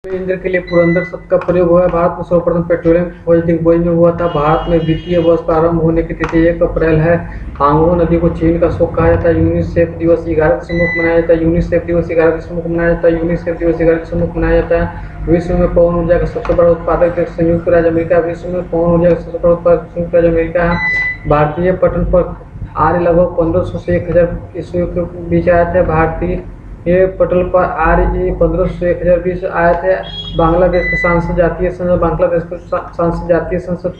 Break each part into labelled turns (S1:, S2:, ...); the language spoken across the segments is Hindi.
S1: इंधन के लिए पुरंदर शब्द का प्रयोग हुआ है। भारत में सर्वप्रथम पेट्रोलियम की खोज दिग्बोई में हुआ था। भारत में वित्तीय वर्ष प्रारंभ होने की तिथि 1 अप्रैल है। हांगो नदी को चीन का शोक कहा जाता है। यूनिसेफ दिवस 11 दिसंबर को मनाया जाता है। यूनिसेफ दिवस 11 दिसंबर को मनाया जाता है। यूनिसेफ दिवस 11 दिसंबर को मनाया जाता है। विश्व में पवन ऊर्जा का सबसे बड़ा उत्पादक देश संयुक्त राज्य अमेरिका। विश्व में पवन ऊर्जा का सबसे बड़ा उत्पादक संयुक्त राज्य अमेरिका है। भारतीय पटल पर आर्य लगभग 1500 से 1000 ईस्वी के बीच आए थे। भारतीय ये पटल पर आर्य 1500 से 1020 आए थे। बांग्लादेश के सांसद जातीय संसद बांग्लादेश के सांसद जातीय संसद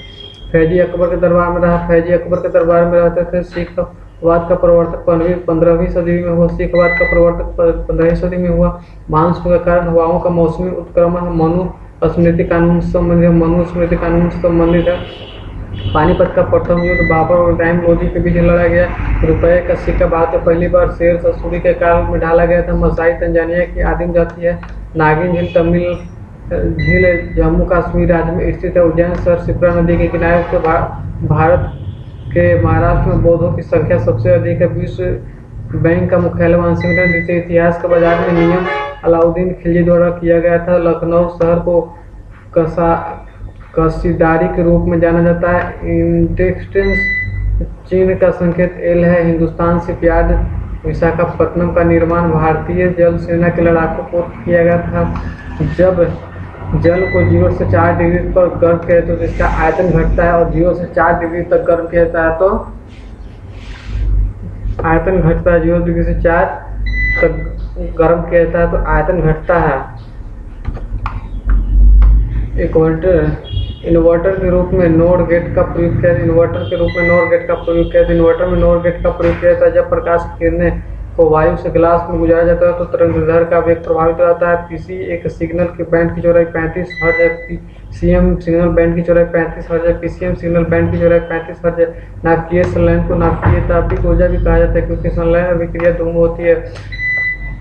S1: फैजी अकबर के दरबार में रहा। फैजी अकबर के दरबार में रहते थे। सिखवाद का प्रवर्तक 15वीं सदी में हुआ। सिखवाद का प्रवर्तक 15वीं सदी में हुआ। मानसून के कारण हवाओं का मौसमी उत्क्रमण मनु स्मृति कानून से संबंधित मनु स्मृति कानून से संबंधित है। पानीपत का प्रथम युद्ध बाबर और इब्राहिम लोदी के बीच लड़ा गया। रुपये का सिक्का भारत में पहली बार शेर सूरी के काल में ढाला गया था। मसाई तंजानिया की आदिम जाति है। नागिन झील तमिल झील जम्मू कश्मीर राज्य में स्थित है। उज्जैन शहर शिप्रा नदी के किनारे से भारत के महाराष्ट्र में बौद्धों की संख्या सबसे अधिक है। विश्व बैंक का मुख्यालय वाशिंगटन डीसी। इतिहास का बाजार में नियम अलाउद्दीन खिलजी द्वारा किया गया था। लखनऊ शहर को कसीदारी के रूप में जाना जाता है। इंटेस्टेंस चीन का संकेत एल है। हिंदुस्तान से प्याज विशाखापट्टनम का निर्माण भारतीय जल सेना के लड़ाकों को किया गया था। जब जल को 0 से 4 डिग्री पर गर्म किया तो इसका आयतन घटता है और 0 से 4 डिग्री तक गर्म किया जाता है तो आयतन घटता है। 0 डिग्री से 4 तक गर्म किया जाता है तो आयतन घटता है। इन्वर्टर के रूप में नोर गेट का प्रयोग किया। इन्वर्टर के रूप में नोर गेट का प्रयोग किया। इन्वर्टर में नोर गेट का प्रयोग किया जाता है। जब प्रकाश की किरणें को वायु से ग्लास में गुजारा जाता है तो तरंगदैर्घ्य का वेग प्रभावित रहता है। पीसी एक सिग्नल के बैंड की चौड़ाई 35 हर्ट्ज है। पीसीएम सिग्नल बैंड की चौड़ाई 35 हर्ट्ज है। पीसीएम सिग्नल बैंड की चौड़ाई 35 हर्ट्ज है। नाभिकीय संलयन को नाभिकीय तापिक ऊर्जा भी कहा जाता है क्योंकि संलयन अभिक्रिया धूम होती है।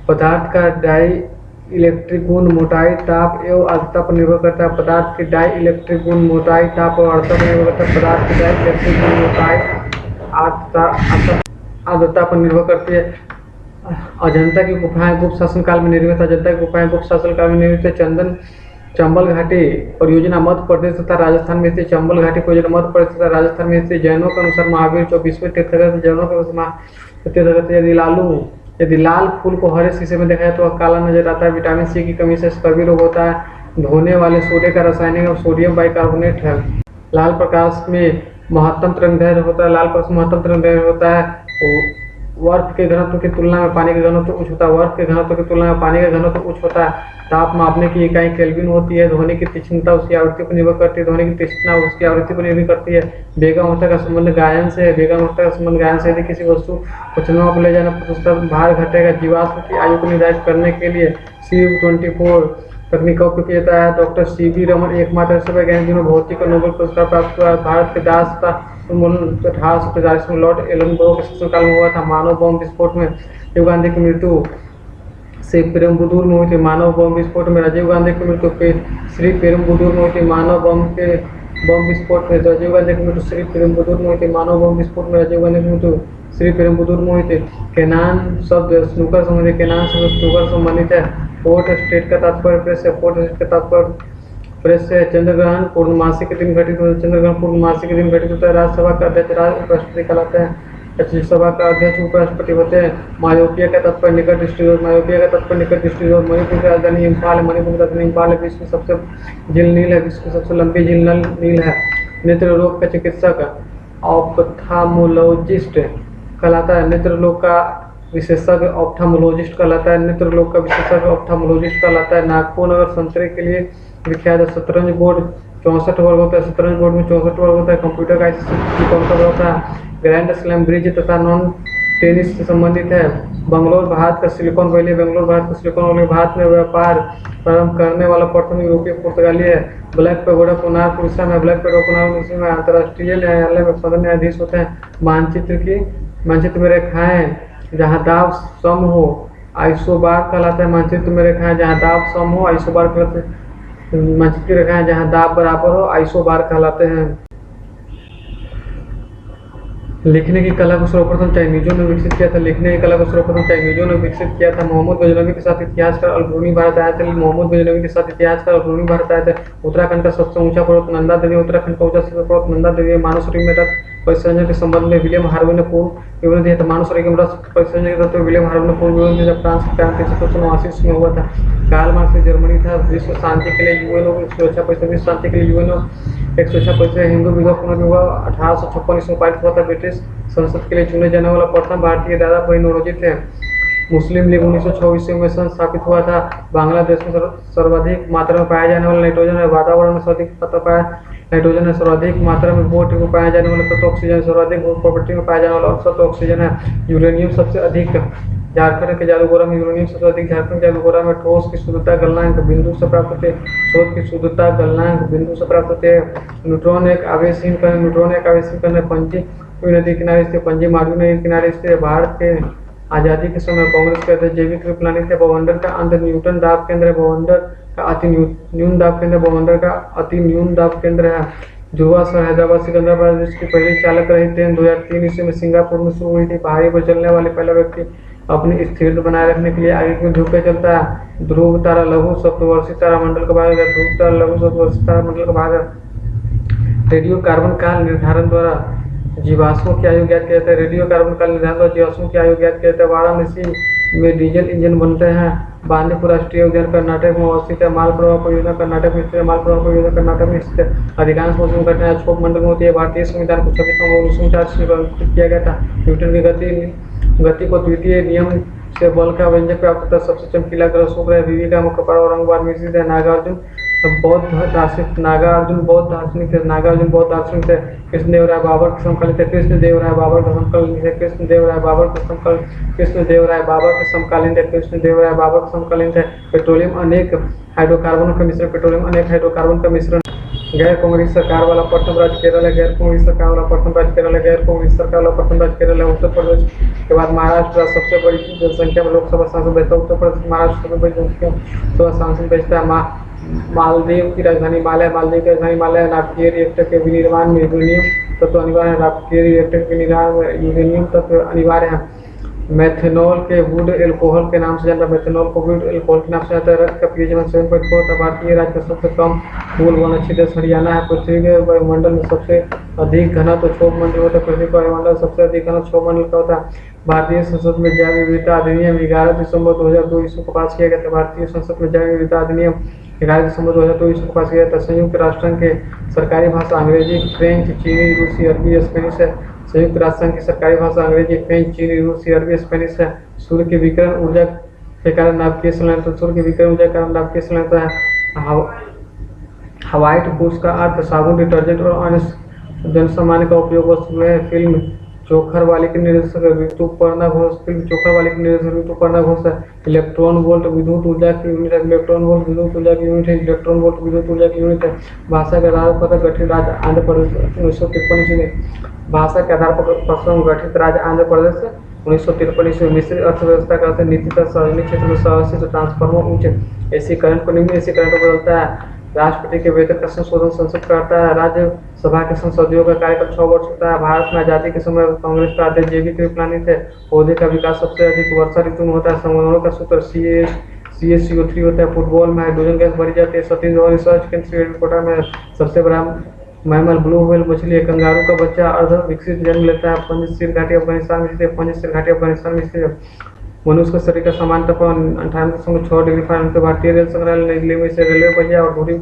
S1: पदार्थ का डाई इलेक्ट्रिक गुण मोटाई ताप एवं आर्द्रता पर निर्भर करता है। पदार्थ के डाई इलेक्ट्रिक गुण मोटाई ताप और आर्द्रता पर निर्भर करता है। पदार्थ के डाई इलेक्ट्रिक गुण मोटाई आर्द्रता पर निर्भर करती है। अजंता की गुफाएं गुप्त शासन काल में निर्मित। अजंता की गुफाएं गुप्त शासन काल में निर्मित। चंबल घाटी परियोजना मध्य प्रदेश तथा राजस्थान में स्थित। चंबल घाटी परियोजना मध्य प्रदेश तथा राजस्थान में स्थित। जैनों के अनुसार महावीर 24वें तीर्थंकर। जैनों के अनुसार तीर्थंकर यदि लाल फूल को हरे शीशे में देखा जाए तो वह काला नजर आता है। विटामिन सी की कमी से स्कर्वी रोग होता है। धोने वाले सोडे का रासायनिक सोडियम बाइकार्बोनेट है। लाल प्रकाश में महत्तम तरंगदैर्घ्य होता है। लाल प्रकाश महत्तम तरंगदैर्घ्य होता है। वर्क के घनत्व की तुलना में पानी का घनत्व उच्च होता है। वर्क के घनत्व की तुलना में पानी का घनत्व उच्च होता है। ताप मापने की इकाई केल्विन होती है। ध्वनि की तीक्ष्णता उसकी आवृत्ति पर निर्भर करती है। ध्वनि की तीक्ष्णता उसकी आवृत्ति पर निर्भर करती है। बेगम का संबंध गायन से है। बेगम का संबंध गायन से। यदि किसी वस्तु को चंद्रमा पर ले जाना तो उसका भार घटेगा। जीवाश्म की आयु को निर्धारित करने के लिए CU-24 तकनीक का उपयोग किया जाता है। डॉक्टर CV रमन एकमात्र ऐसे वैज्ञानिक जिन्होंने भौतिक और नोबेल पुरस्कार प्राप्त हुआ है। भारत के दास तथा 1843 में लॉर्ड एलनबरो के शासनकाल में हुआ था। मानव बम विस्फोट में राजीव गांधी की मृत्यु से पेरुम्बदूर में हुई थी। मानव बम विस्फोट में राजीव गांधी की मृत्यु श्री पेरुम्बदूर में हुई थी। मानव बम विस्फोट में राजीव गांधी की मृत्यु श्री पेरुम्बदूर में हुई थी। मानव बम विस्फोट में राजीव गांधी की मृत्यु श्री पेरुम्बदूर में हुई थी। केनान शब्द स्नूकर संबंधित। केनान शब्द स्नूकर संबंधित है। फोर्थ स्टेट का तात्पर्य प्रेस है। फोर्थ स्टेट का तात्पर्य प्रेस से। चंद्रग्रहण पूर्णमासी के दिन घटित होता है। चंद्रग्रहण पूर्णमासी के दिन घटित होता है। राज्यसभा का अध्यक्ष उपराष्ट्रपति कहलाते हैं। राज्यसभा का अध्यक्ष उपराष्ट्रपति होते हैं। मायोपिया का तात्पर्य निकट दृष्टिदोष। मायोपिया का तात्पर्य निकट दृष्टिदोष। मणिपुर की राजधानी इम्फाल है। मणिपुर की राजधानी इम्फाल है। विश्व की सबसे झील नील है। विश्व की सबसे लंबी झील नील है। नेत्र रोग का चिकित्सक ऑप्थामोलॉजिस्ट कहलाता है। नेत्र रोग का विशेषज्ञ ऑप्थामोलॉजिस्ट कहलाता है। नेत्र रोग का विशेषज्ञ ऑप्थामोलॉजिस्ट कहलाता है। नागपुर नगर संतरे के लिए विख्यात है। शतरंज बोर्ड 64 वर्ग होता है। शतरंज बोर्ड में 64 वर्ग होता है। कंप्यूटर का कौन सा होता है। ग्रैंड स्लैम ब्रिज तथा नॉन टेनिस से संबंधित है। बंगलोर भारत का सिलिकॉन वैली। बंगलोर भारत का सिलिकॉन वैली। भारत में व्यापार प्रारंभ करने वाला प्रथम यूरोपीय पुर्तगाली है। ब्लैक पैगोडा कोणार्क उड़ीसा में। ब्लैक पैगोडा कोणार्क उड़ीसा में अंतर्राष्ट्रीय न्यायालय में प्रधान न्यायाधीश होते हैं। मानचित्र में रेखाएं जहाँ दाब सम हो आइसोबार कहलाता है। मानचित्र में रेखाएं जहाँ दाब सम हो आइसोबार कहलाते हैं। मानचित्र की रेखाएं जहाँ दाब बराबर हो आइसोबार कहलाते हैं। लिखने की कला को सर्वप्रथम चाइनीजों ने विकसित किया था। लिखने की कला को सर्वप्रथम चाइनीजों ने विकसित किया था। मोहम्मद गजनवी के साथ इतिहासकार अल-बिरूनी भारत आए थे। मोहम्मद गजनवी के साथ इतिहासकार अल-बिरूनी भारत आए थे। उत्तराखंड का सबसे ऊंचा पर्वत नंदा देवी, उत्तराखंड का ऊंचा पर्वत नंदा देवी। मानव शरीर में रक्त परिसंचरण के संबंध में विलियम हार्वे ने पूर्ण विवरण दिया था। मानव शरीर में रक्त परिसंचरण के तत्व विलियम हार्वे ने पूर्ण विवरण दिया था। फ्रांस की क्रांति 1789 में हुआ था। कार्ल मार्क्स जर्मनी था। विश्व शांति के लिए यूएनओ सुरक्षा परिषद, विश्व शांति के लिए यूएनओ एक सुरक्षा परिषद। हिंदू विधवा पुनर्विवाह 1856 ईस्वी में पारित हुआ था। ब्रिटिश संसद के लिए चुने जाने वाला प्रथम भारतीय दादा परिनौरोजी थे। मुस्लिम लीग 1906 ईस्वी में स्थापित हुआ था। बांग्लादेश में सर्वाधिक मात्रा में पाया जाने वाला नाइट्रोजन है। वातावरण में सर्वाधिक मात्रा पाया नाइट्रोजन है। सर्वाधिक मात्रा में बोट में पाया जाने वाला तत्व ऑक्सीजन। सर्वाधिक प्रॉपर्टी में पाया जाने वाला तत्व ऑक्सीजन है। यूरेनियम सबसे अधिक झारखंड के जादूगोरा में यूरेनियम सबसे अधिक झारखंड के जादूगोरा में। ठोस की शुद्धता गलनांक बिंदु से प्राप्त होते हैं। शोध की शुद्धता गलनांक बिंदु से प्राप्त होते हैं। न्यूट्रॉन एक आवेशहीन कण है। न्यूट्रॉन एक आवेशहीन कण है। पंजी नदी किनारे स्थित, पंजी मार्गी नदी किनारे स्थित। भारत के आजादी के समय कांग्रेस के अध्यक्ष जेबी कृपलानी थे। बवंडर का अंत न्यूटन दाब केंद्र है। बवंडर का अति न्यून दाब केंद्र, बवंडर का अति न्यून दाब केंद्र है। ध्रुवा सर हैदराबाद सिकंदराबाद देश की पहली चालक रही। ट्रेन 2003 ईस्वी में सिंगापुर में शुरू हुई थी। पहाड़ी पर चलने वाले पहला व्यक्ति अपनी स्थिरता बनाए रखने के लिए आगे की ध्रुव पे चलता है। ध्रुव तारा लघु सप्तवर्षीय तारामंडल का भाग है। ध्रुव तारा लघु सप्तवर्षीय तारामंडल का भाग है। रेडियो कार्बन काल निर्धारण द्वारा जीवाश्मों की आयु ज्ञात किया जाता है। रेडियो कार्बन काल निर्धारण द्वारा जीवाश्मों की आयु ज्ञात किया जाता है। वाराणसी में डीजल इंजन बनते हैं। बांदीपुर राष्ट्रीय उद्यान कर्नाटक में अवस्थित है। माल प्रवाह परियोजना कर्नाटक में स्थित है। माल प्रवाह परियोजना कर्नाटक में स्थित है। अधिकांश मौसम घटनाएं क्षोभ मंडल में होती है। भारतीय संविधान को 26 नवंबर 1949 में प्रस्तुत किया गया था। न्यूटन की गति को द्वितीय नियम से बल का व्यंजक प्राप्त होता है। सबसे चमकीला ग्रह शुक्र है। विवी का मुख्य पर्व औरंगाबाद में स्थित है। नागार्जुन बौद्ध दार्शनिक, नागार्जुन बौद्ध दार्शनिक थे। नागार्जुन बौद्ध दार्शनिक थे। कृष्णदेवराय बाबर के समकालीन थे। कृष्णदेवराय बाबर के समकालीन थे। कृष्णदेवराय बाबर के समकालीन कृष्णदेवराय बाबर के समकालीन थे। कृष्णदेवराय बाबर के समकालीन थे। पेट्रोलियम अनेक हाइड्रोकार्बनों का मिश्रण, पेट्रोलियम अनेक हाइड्रोकार्बन का मिश्रण। गैर कांग्रेस सरकार वाला प्रथम राज्य केरल है। गैर कांग्रेस सरकार वाला प्रथम राज्य केरल है। गैर कांग्रेस सरकार वाला प्रथम राज्य केरल है। उत्तर प्रदेश के बाद महाराष्ट्र सबसे बड़ी जनसंख्या में लोकसभा सांसद भेजता है। उत्तर प्रदेश महाराष्ट्र सबसे बड़ी जनसंख्या सांसद भेजता है। मालदीव की राजधानी माले, मालदीव की राजधानी माले। नाभिकीय रिएक्टर के विनिर्माण में यूरेनियम तत्व अनिवार्य है। नाभिकीय रिएक्टर के निर्माण में यूरेनियम तत्व अनिवार्य है। मेथेनॉल के वुड एल्कोहल के नाम से जानता है। मेथेनॉल को वुड एल्कोहल के नाम से जानता है। रक्त का पीएच 7.4 होता है। भारतीय राज्य का सबसे कम मूल वनक्षेत्र देश हरियाणा है। पृथ्वी के वायुमंडल में सबसे अधिक घनत्व क्षोभ मंडल होता है। पृथ्वी का वायुमंडल सबसे अधिक घनत्व क्षोभ मंडल का होता है। भारतीय संसद में जैव विविधता अधिनियम 11 दिसंबर 2002 ईस्वी को पास किया गया था। भारतीय संसद में जैव विविधता अधिनियम 11 दिसंबर 2002 ईस्वी को पास किया गया था। संयुक्त राष्ट्र संघ के सरकारी भाषा अंग्रेजी, फ्रेंच, चीनी, रूसी, अरबी, स्पेनिश है। संयुक्त राष्ट्र संघ की सरकारी भाषा अंग्रेजी, फ्रेंच, चीनी, रूसी, अरबी, स्पेनिश है। सूर्य की विकिरण ऊर्जा के कारण नाभिकीय संलयन, सूर्य की विकिरण ऊर्जा के कारण नाभिकीय संलयन है। व्हाइट गुड्स का अर्थ साबुन, डिटर्जेंट और अन्य जनसामान्य का उपयोग वस्तु में। फिल्म चोखर वाली के निर्देशक ऋतुपर्णा घोष, फिल्म चोखर वाली के निर्देशक ऋतुपर्णा घोष है। इलेक्ट्रॉन वोल्ट विद्युत ऊर्जा की यूनिट है। इलेक्ट्रॉन वोल्ट विद्युत ऊर्जा की यूनिट है। इलेक्ट्रॉन वोल्ट विद्युत ऊर्जा की यूनिट है। भाषा के आधार पर गठित राज्य आंध्र प्रदेश 1953 ईस्वी में। भाषा के आधार पर गठित राज्य आंध्र प्रदेश 1953 ईस्वी। मिश्रित अर्थव्यवस्था का अर्थ नीतिगत सार्वजनिक क्षेत्र में सहस्त्र ट्रांसफार्मर उच्च एसी करंट को निम्न एसी करंट को बदलता है। राष्ट्रपति के वेतन का संशोधन संसद करता है। राज्यसभा के संसदीयों का कार्यकाल 6 वर्ष होता है। भारत में आजादी के समय कांग्रेस का अध्यक्ष जेबी कृपलानी थे। पौधे का विकास सबसे अधिक वर्षा ऋतु में होता है। संवर्धनों का सूत्र CaCO3 होता है। फुटबॉल में हाइड्रोजन गैस भरी जाती है। सतीश धवन रिसर्च केंद्र श्रीहरिकोटा में सबसे बड़ा मैमल ब्लू व्हेल मछली है। कंगारू का बच्चा अर्ध विकसित जन्म लेता है। पंजशीर घाटी अफगानिस्तान में स्थित है। पंजशीर घाटी अफगानिस्तान में स्थित है। मनुष्य के शरीर का सामान्य तापमान 98.6 डिग्री फ़ारेनहाइट। भारतीय रेल संग्रहालय नई दिल्ली में से रेलवे पहिया और धुरी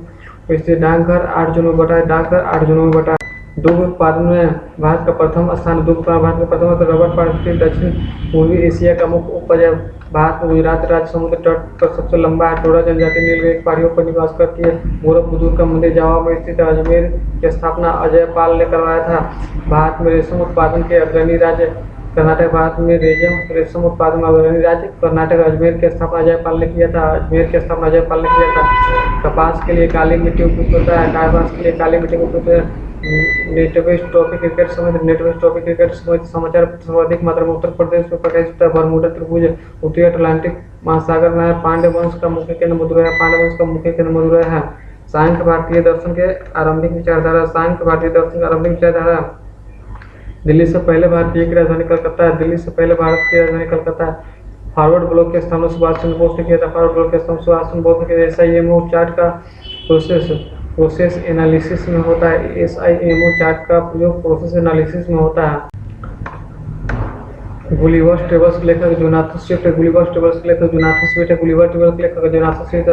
S1: स्थित। डाकघर 8 जोनों में बटा है। डाकघर 8 जोनों में बटा है। दुग्ध उत्पादन में भारत का प्रथम स्थान। दुग्ध उत्पादन भारत का प्रथम है। रबर पारिस्थितिक दक्षिण पूर्वी एशिया का मुख्य उपज है। भारत में गुजरात राज्य समुद्र तट पर सबसे लंबा है। टोडा जनजाति नीलगिरी पहाड़ियों पर निवास करती है। गोरखपुर का मंदिर जावा में स्थित है। अजमेर की स्थापना अजय पाल ने करवाया था। भारत में रेशम उत्पादन के अग्रणी राज्य कर्नाटक। भारत में रेशम उत्पादन में अग्रणी राज्य कर्नाटक। अजमेर की स्थापना अजय पाल ने किया था। अजमेर की स्थापना अजय पाल ने किया था। कपास के लिए काली मिट्टी उपयुक्त होता है। कपास के लिए काली मिट्टी उपयुक्त है। नेटवेस्ट ट्रॉफी क्रिकेट समिति, नेटवेस्ट ट्रॉफी क्रिकेट समिति समाचार सर्वाधिक मात्रा में उत्तर प्रदेश में प्रकाशित होता है। बरमूडा त्रिभुज उत्तरी अटलांटिक महासागर में है। पांड्य वंश का मुख्य केंद्र मदुरै है। पांड्य वंश का मुख्य केंद्र मदुरै है। सांख्य भारतीय दर्शन के आरंभिक विचारधारा। सांख्य भारतीय दर्शन की आरंभिक विचारधारा दिल्ली से पहले भारतीय की राजधानी कलकत्ता है। दिल्ली से पहले भारत की राजधानी कलकत्ता है। फॉरवर्ड ब्लॉक के स्थापना सुभाष चंद्र बोस ने किया था। फॉरवर्ड ब्लॉक के स्थापना सुभाष चंद्र बोस ने किया। SIMO चार्ट का प्रोसेस एनालिसिस में होता है। SIMO चार्ट का प्रयोग प्रोसेस एनालिसिस में होता है। गुलिवर्स टेबल्स के लेखक जोनाथन स्विफ्ट है। गुलिवर्स टेबल्स के लेखक जोनाथन स्विफ्ट है। गुलिवर्स टेबल्स के लेखक जोनाथन स्विफ्ट।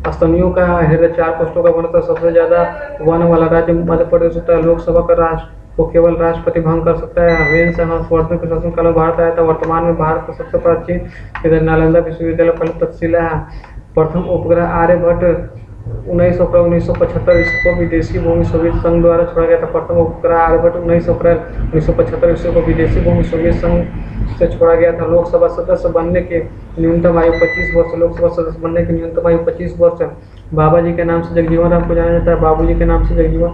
S1: स्तनियों का हृदय 4 पोस्टों का बनता है। सबसे ज्यादा वन वाला राज्य मध्य प्रदेश होता है। लोकसभा का राष्ट्र को केवल राष्ट्रपति भंग कर सकता है। वेंस हर्षवर्धन के शासनकाल में भारत आया था। वर्तमान में भारत का सबसे प्राचीन विद्यालय नालंदा विश्वविद्यालय पहले तक्षशिला है। प्रथम उपग्रह आर्यभट्ट 19 अप्रैल 1975 ईस्वी को विदेशी भूमि सोवियत संघ द्वारा छोड़ा गया था। प्रथम उपग्रह आर्यभट्ट 19 अप्रैल 1975 ईस्वी को विदेशी भूमि सोवियत संघ से छोड़ा गया था। लोकसभा सदस्य बनने की न्यूनतम आयु 25 वर्ष। लोकसभा सदस्य बनने की न्यूनतम आयु 25 वर्ष है। बाबा जी के नाम से जगजीवन राम को जाना जाता है। बाबू जी के नाम से जगजीवन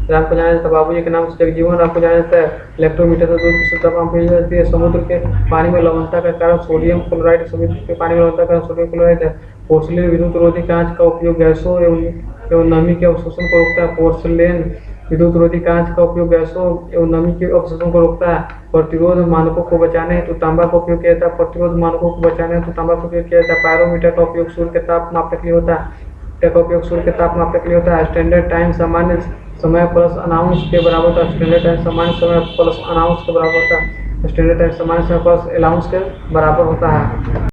S1: राम को जाना जाता है। बाबू जी के नाम से जगजीवन राम को जाना जाता है। इलेक्ट्रोमीटर से दूध की शुद्धता मापी जाती है। समुद्र के पानी में लवणता का कारण सोडियम क्लोराइड। समुद्र के पानी में लवणता का कारण सोडियम क्लोराइड है। पोर्सिलेन विद्युत रोधी कांच का उपयोग गैसों एवं नमी के अवशोषण को रोकता है। पोर्सिलेन विद्युत रोधी कांच का उपयोग गैसों एवं नमी के अवशोषण को रोकता है। प्रतिरोध मानकों को बचाने हेतु तांबा का उपयोग किया जाता है। प्रतिरोध मानकों को बचाने हेतु तांबा का उपयोग किया जाता है। पायरोमीटर का उपयोग सूर्य के ताप मापने के लिए होता है। का उपयोग सूर्य के ताप मापने के लिए होता है। स्टैंडर्ड टाइम सामान्य समय प्लस अनाउंस के बराबर होता है। स्टैंडर्ड टाइम सामान्य समय प्लस अनाउंस के बराबर होता है। स्टैंडर्ड टाइम सामान्य समय प्लस अलाउंस के बराबर होता है।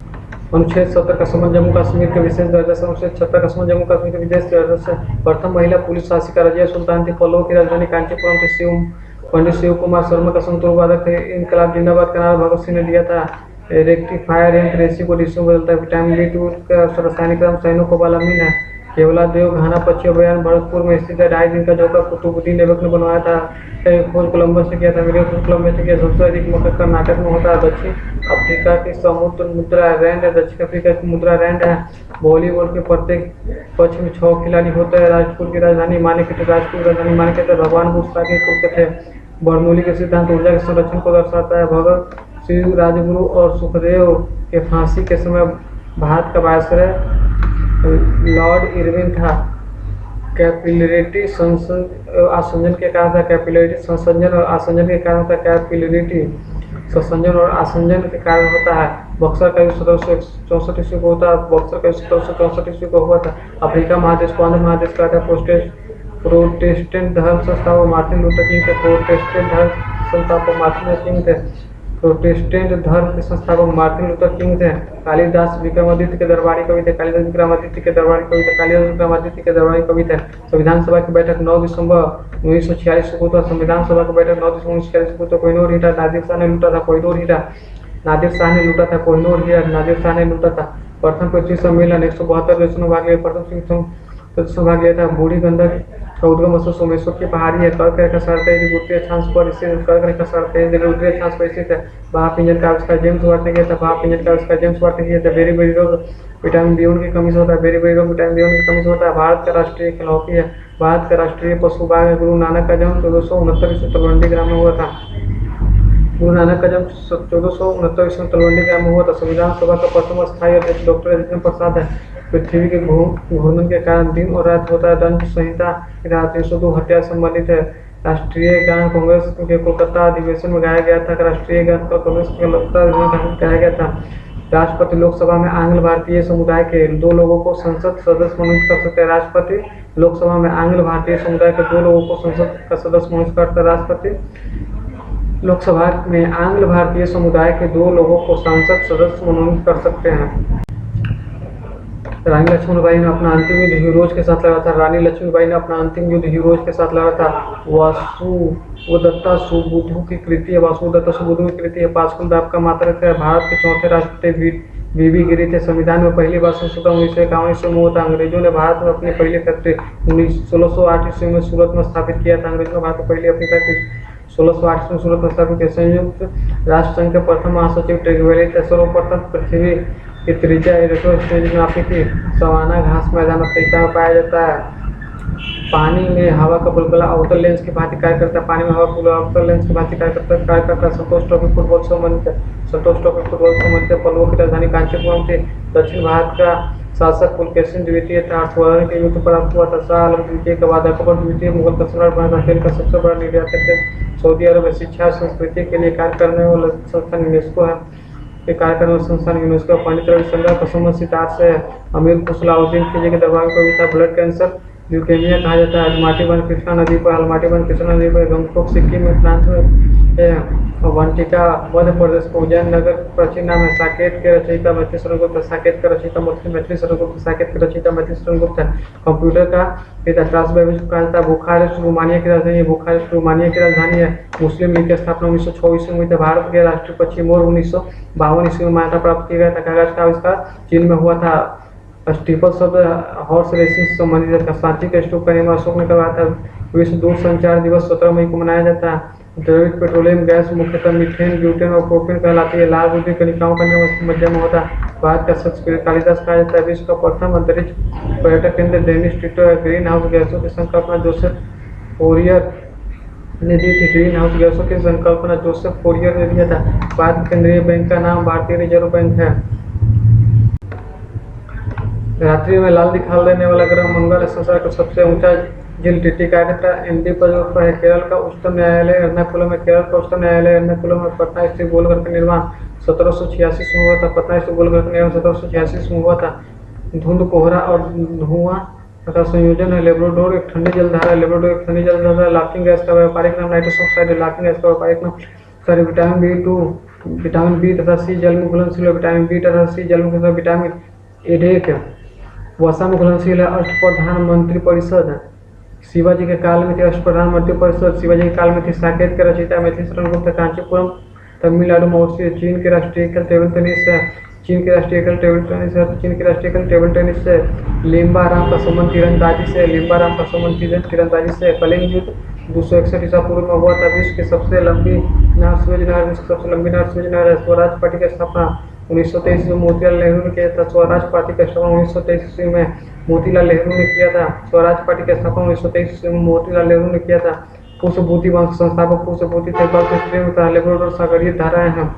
S1: अनुच्छेद 70 का संबंध जम्मू कश्मीर के विशेष दर्जा से। अनुच्छेद 70 का संबंध जम्मू कश्मीर के विशेष दर्जा से। प्रथम महिला पुलिस शासिका रजिया सुल्तान थी। पल्लव की राजधानी कांचीपुरम थी। पंडित शिव कुमार शर्मा का संतूर वादक थे। इनकलाब जिंदाबाद का नारा भगत सिंह ने दिया था। रेक्टिफायर एंड रेसी को डिशों में बदलता है। विटामिन B2 का रासायनिक नाम साइनोकोबालामिन है। केवलादेव घाना पक्षी अभयारण्य भरतपुर में स्थित है। 2.5 दिन का झोंका कुतुबुद्दीन ऐबक ने बनवाया था। खोज कोलंबस ने किया था। मेरे खोज कोलंबस ने किया। सबसे अधिक मकर कर्नाटक में होता है। दक्षिण अफ्रीका की समुद्र मुद्रा रैंड है। दक्षिण अफ्रीका की मुद्रा रैंड है। वॉलीबॉल के प्रत्येक पक्ष में 6 खिलाड़ी होते हैं। राजपुर की राजधानी माने थे। राजपुर की राजधानी माने थे। भगवान बुद्ध के कुल के थे। बर्नौली के सिद्धांत ऊर्जा के संरक्षण को दर्शाता है। भगत सिंह राजगुरु और सुखदेव के फांसी के समय भारत का वायसराय लॉर्ड इरविन था। कैपिलरिटी आसंजन के कारण था। कैपिलरिटी संसंजन और आसंजन के कारण था। कैपिलरिटी संसंजन और आसंजन के कारण होता है। बक्सर का युद्ध 1764 ईस्वी को होता है। बक्सर का युद्ध 1764 ईस्वी को हुआ था। अफ्रीका महादेश को आंध्र महादेश कहा था। प्रोटेस्टेंट धर्म संस्थापक मार्टिन लूथर किंग थे। प्रोटेस्टेंट धर्म संस्थापक मार्टिन लूथर किंग थे। प्रोटेस्टेंट धर्म के संस्थापक मार्टिन लूथर किंग थे। कालिदास विक्रमादित्य के दरबारी कवि थे। कालिदास विक्रमादित्य के दरबारी कवि थे। कालिदास विक्रमादित्य के दरबारी कवि थे। संविधान सभा की बैठक 9 दिसंबर 1946 को हुआ। संविधान सभा की बैठक 9 दिसंबर 1946 को हुआ। कोहिनूर हीरा नादिर शाह ने लूटा था। कोहिनूर हीरा नादिर शाह ने लूटा था। कोहिनूर हीरा नादिर शाह ने लूटा था। प्रथम पृथ्वी सम्मेलन 172 देशों में भाग लिया। प्रथम भाग लिया था। बूढ़ी गंडक का उद्गम स्थल सोमेश्वर की पहाड़ी है। कर्क रेखा सरते उत्तरी अक्षांश पर स्थित। कर्क रेखा सरते उत्तरी अक्षांश पर स्थित है। भाप इंजन का आविष्कार जेम्स वाट ने किया था। भाप इंजन का आविष्कार जेम्स वाट ने किया था। बेरी बेरी रोग विटामिन B1 की कमी से होता है। बेरी बेरी रोग विटामिन B1 की कमी से होता है। भारत का राष्ट्रीय खेल हॉकी है। भारत का राष्ट्रीय पशु बाघ है। गुरु नानक का जन्म 1469 ईस्वी तलवंडी ग्राम में हुआ था। गुरु नानक का जन्म 1469 ईस्वी तलवंडी ग्राम में हुआ था। संविधान सभा का प्रथम स्थायी अध्यक्ष डॉक्टर राजेंद्र प्रसाद है। पृथ्वी के घूर्णन के कारण दिन और रात होता है। दंड संहिता 302 हत्या संबंधित है। राष्ट्रीय गान कांग्रेस के कोलकाता अधिवेशन में गाया गया था। राष्ट्रीय गान कांग्रेस के कोलकाता अधिवेशन में गाया गया था। राष्ट्रपति लोकसभा में आंग्ल भारतीय समुदाय के 2 लोगों को संसद सदस्य मनोनीत कर सकते हैं। राष्ट्रपति लोकसभा में आंग्ल भारतीय समुदाय के 2 लोगों को संसद का सदस्य मनोनीत करता है। राष्ट्रपति लोकसभा में आंग्ल भारतीय समुदाय के 2 लोगों को संसद सदस्य मनोनीत कर सकते हैं। रानी लक्ष्मीबाई ने अपना अंतिम युद्ध हीरोज के साथ लड़ा था। रानी लक्ष्मीबाई ने अपना अंतिम युद्ध हीरोज के साथ लड़ा था। वासुदत्ता सुबुधु की कृति है। वासुदत्ता सुबुधु की कृति है। पास्कुल दाब का माता थे। भारत के चौथे राष्ट्रपति वीवी गिरी थे। संविधान में पहली बार संशोधन 1951 ईस्वी में हुआ था। अंग्रेजों ने भारत में अपनी पहली फैक्ट्री 1608 ईस्वी में सूरत में स्थापित किया था। अंग्रेजों ने भारत में पहली अपनी फैक्ट्री 1608 में सूरत में स्थापित किया। संयुक्त राष्ट्र संघ के प्रथम महासचिव ट्रेगवेली थे। सर्वप्रथम पृथ्वी की त्रिज्या इलेक्ट्रोस्टेज में नापी थी। सवाना घास मैदान अफ्रीका में पाया जाता है। पानी में हवा का बुलबुला अवतल लेंस की भांति कार्य करता है। पानी में हवा का बुलबुला अवतल लेंस की भांति कार्य करता है। कार्य करता है। संतोष ट्रॉफी फुटबॉल से संबंधित है। संतोष ट्रॉफी फुटबॉल से संबंधित है। पल्लवों की राजधानी कांचीपुरम थी। दक्षिण भारत का शासक पुलकेशिन द्वितीय था। हर्षवर्धन के युद्ध प्राप्त हुआ था। शाह आलम द्वितीय के बाद अकबर द्वितीय मुगल का सम्राट बना था। तेल का सबसे बड़ा निर्यातक है सऊदी अरब है। शिक्षा और संस्कृति के लिए कार्य करने वाला संस्थान यूनेस्को है। ये कार्य करने वाला संस्थान यूनेस्को। पंडित रविशंकर का संबंध सितार से है। अमीर खुसलाउद्दीन खिलजी के दरबार में कभी था। ब्लड कैंसर ल्यूकेमिया कहा जाता है। अलमाटी बंद कृष्णा नदी पर। अलमाटी बंद कृष्णा नदी पर। गंगटोक सिक्किम में प्रांत है। वंटिका मध्य प्रदेश को। उज्जैन नगर प्राचीन नाम है। साकेत के रचयिता मैथिली शरण गुप्त। साकेत का रचयिता मैथिली शरण गुप्त। साकेत के रचयिता मैथिली शरण गुप्त है। कंप्यूटर का पिता चार्ल्स बेबेज को कहा जाता है। बुखारेस्ट रोमानिया की राजधानी है। बुखारेस्ट रोमानिया की राजधानी है। मुस्लिम लीग की स्थापना 1924 ईस्वी में हुई थी। भारत के राष्ट्रीय पक्षी मोर 1952 ईस्वी में मान्यता प्राप्त किया गया था। कागज का आविष्कार चीन में हुआ था। स्टीपल शब्द हॉर्स रेसिंग से संबंधित है। सांची के स्तूप का निर्माण अशोक ने करवाया था। विश्व दूरसंचार दिवस 17 मई को मनाया जाता है। जैविक पेट्रोलियम गैस मुख्यतः मीथेन, ब्यूटेन और प्रोपेन कहलाती है। लाल बुद्धि कणिकाओं का निर्माण मध्य में होता है। भारत का शेक्सपियर कालिदास कहा जाता है। विश्व का प्रथम अंतरिक्ष पर्यटक केंद्र डेनिस टिटो है। ग्रीन हाउस गैसों की संकल्पना जोसेफ फोरियर ने दी थी। ग्रीन हाउस गैसों की संकल्पना जोसेफ फोरियर ने दिया था। भारत केंद्रीय बैंक का नाम भारतीय रिजर्व बैंक है। रात्रि में लाल दिखाई देने वाला ग्रह मंगल है। संसार का सबसे ऊंचा झील टिटिकाका एनडी पर है। केरल का उच्चतम न्यायालय एर्नाकुलम में। केरल का उच्चतम न्यायालय एर्नाकुलम में। पटना स्थित गोलघर का निर्माण 1786 में हुआ था। पटना स्थित गोलघर का निर्माण 1786 में हुआ था। धुंध, कोहरा और धुआं का संयोजन है। लेब्राडोर एक ठंडी जलधारा है। लेब्राडोर एक ठंडी जलधारा है। लाफिंग गैस का व्यापारिक नाम नाइट्रस ऑक्साइड है। लाफिंग गैस का व्यापारिक नाम सॉरी विटामिन बी तथा सी जल में घुलनशील है। विटामिन बी तथा सी जल में घुलनशील। विटामिन ए वसा में घुलनशील है। अष्टप्रधान मंत्री परिषद शिवाजी के काल में थी। अष्टप्रधान मंत्री परिषद शिवाजी के काल में थी। साकेत के रचयिता मैथिली शरण गुप्त। कांचीपुरम तमिलनाडु में अवस्थित। चीन के राष्ट्रीय खेल टेबल टेनिस है। चीन के राष्ट्रीय खेल टेबल टेनिस है। चीन के राष्ट्रीय खेल टेबल टेनिस से। लिम्बाराम का संबंध तीरंदाजी से। लिम्बाराम का संबंध तीरंदाजी से। कलिंग युद्ध 261 ईसा पूर्व में हुआ था। विश्व की सबसे लंबी नहर सूएज नहर। विश्व की सबसे लंबी नहर सूएज नहर है। स्वराज पार्टी की स्थापना 1923 में मोतीलाल नेहरू ने किया था। स्वराज पार्टी का स्थापना 1923 ईस्वी में मोतीलाल नेहरू ने किया था। स्वराज पार्टी का स्थापना 1923 ईस्वी में मोतीलाल नेहरू ने किया था। पुष्पभूति वंश संस्थापक पुष्पभूति थे। बल्कि लेब्राडोर सागरीय धाराएं हैं।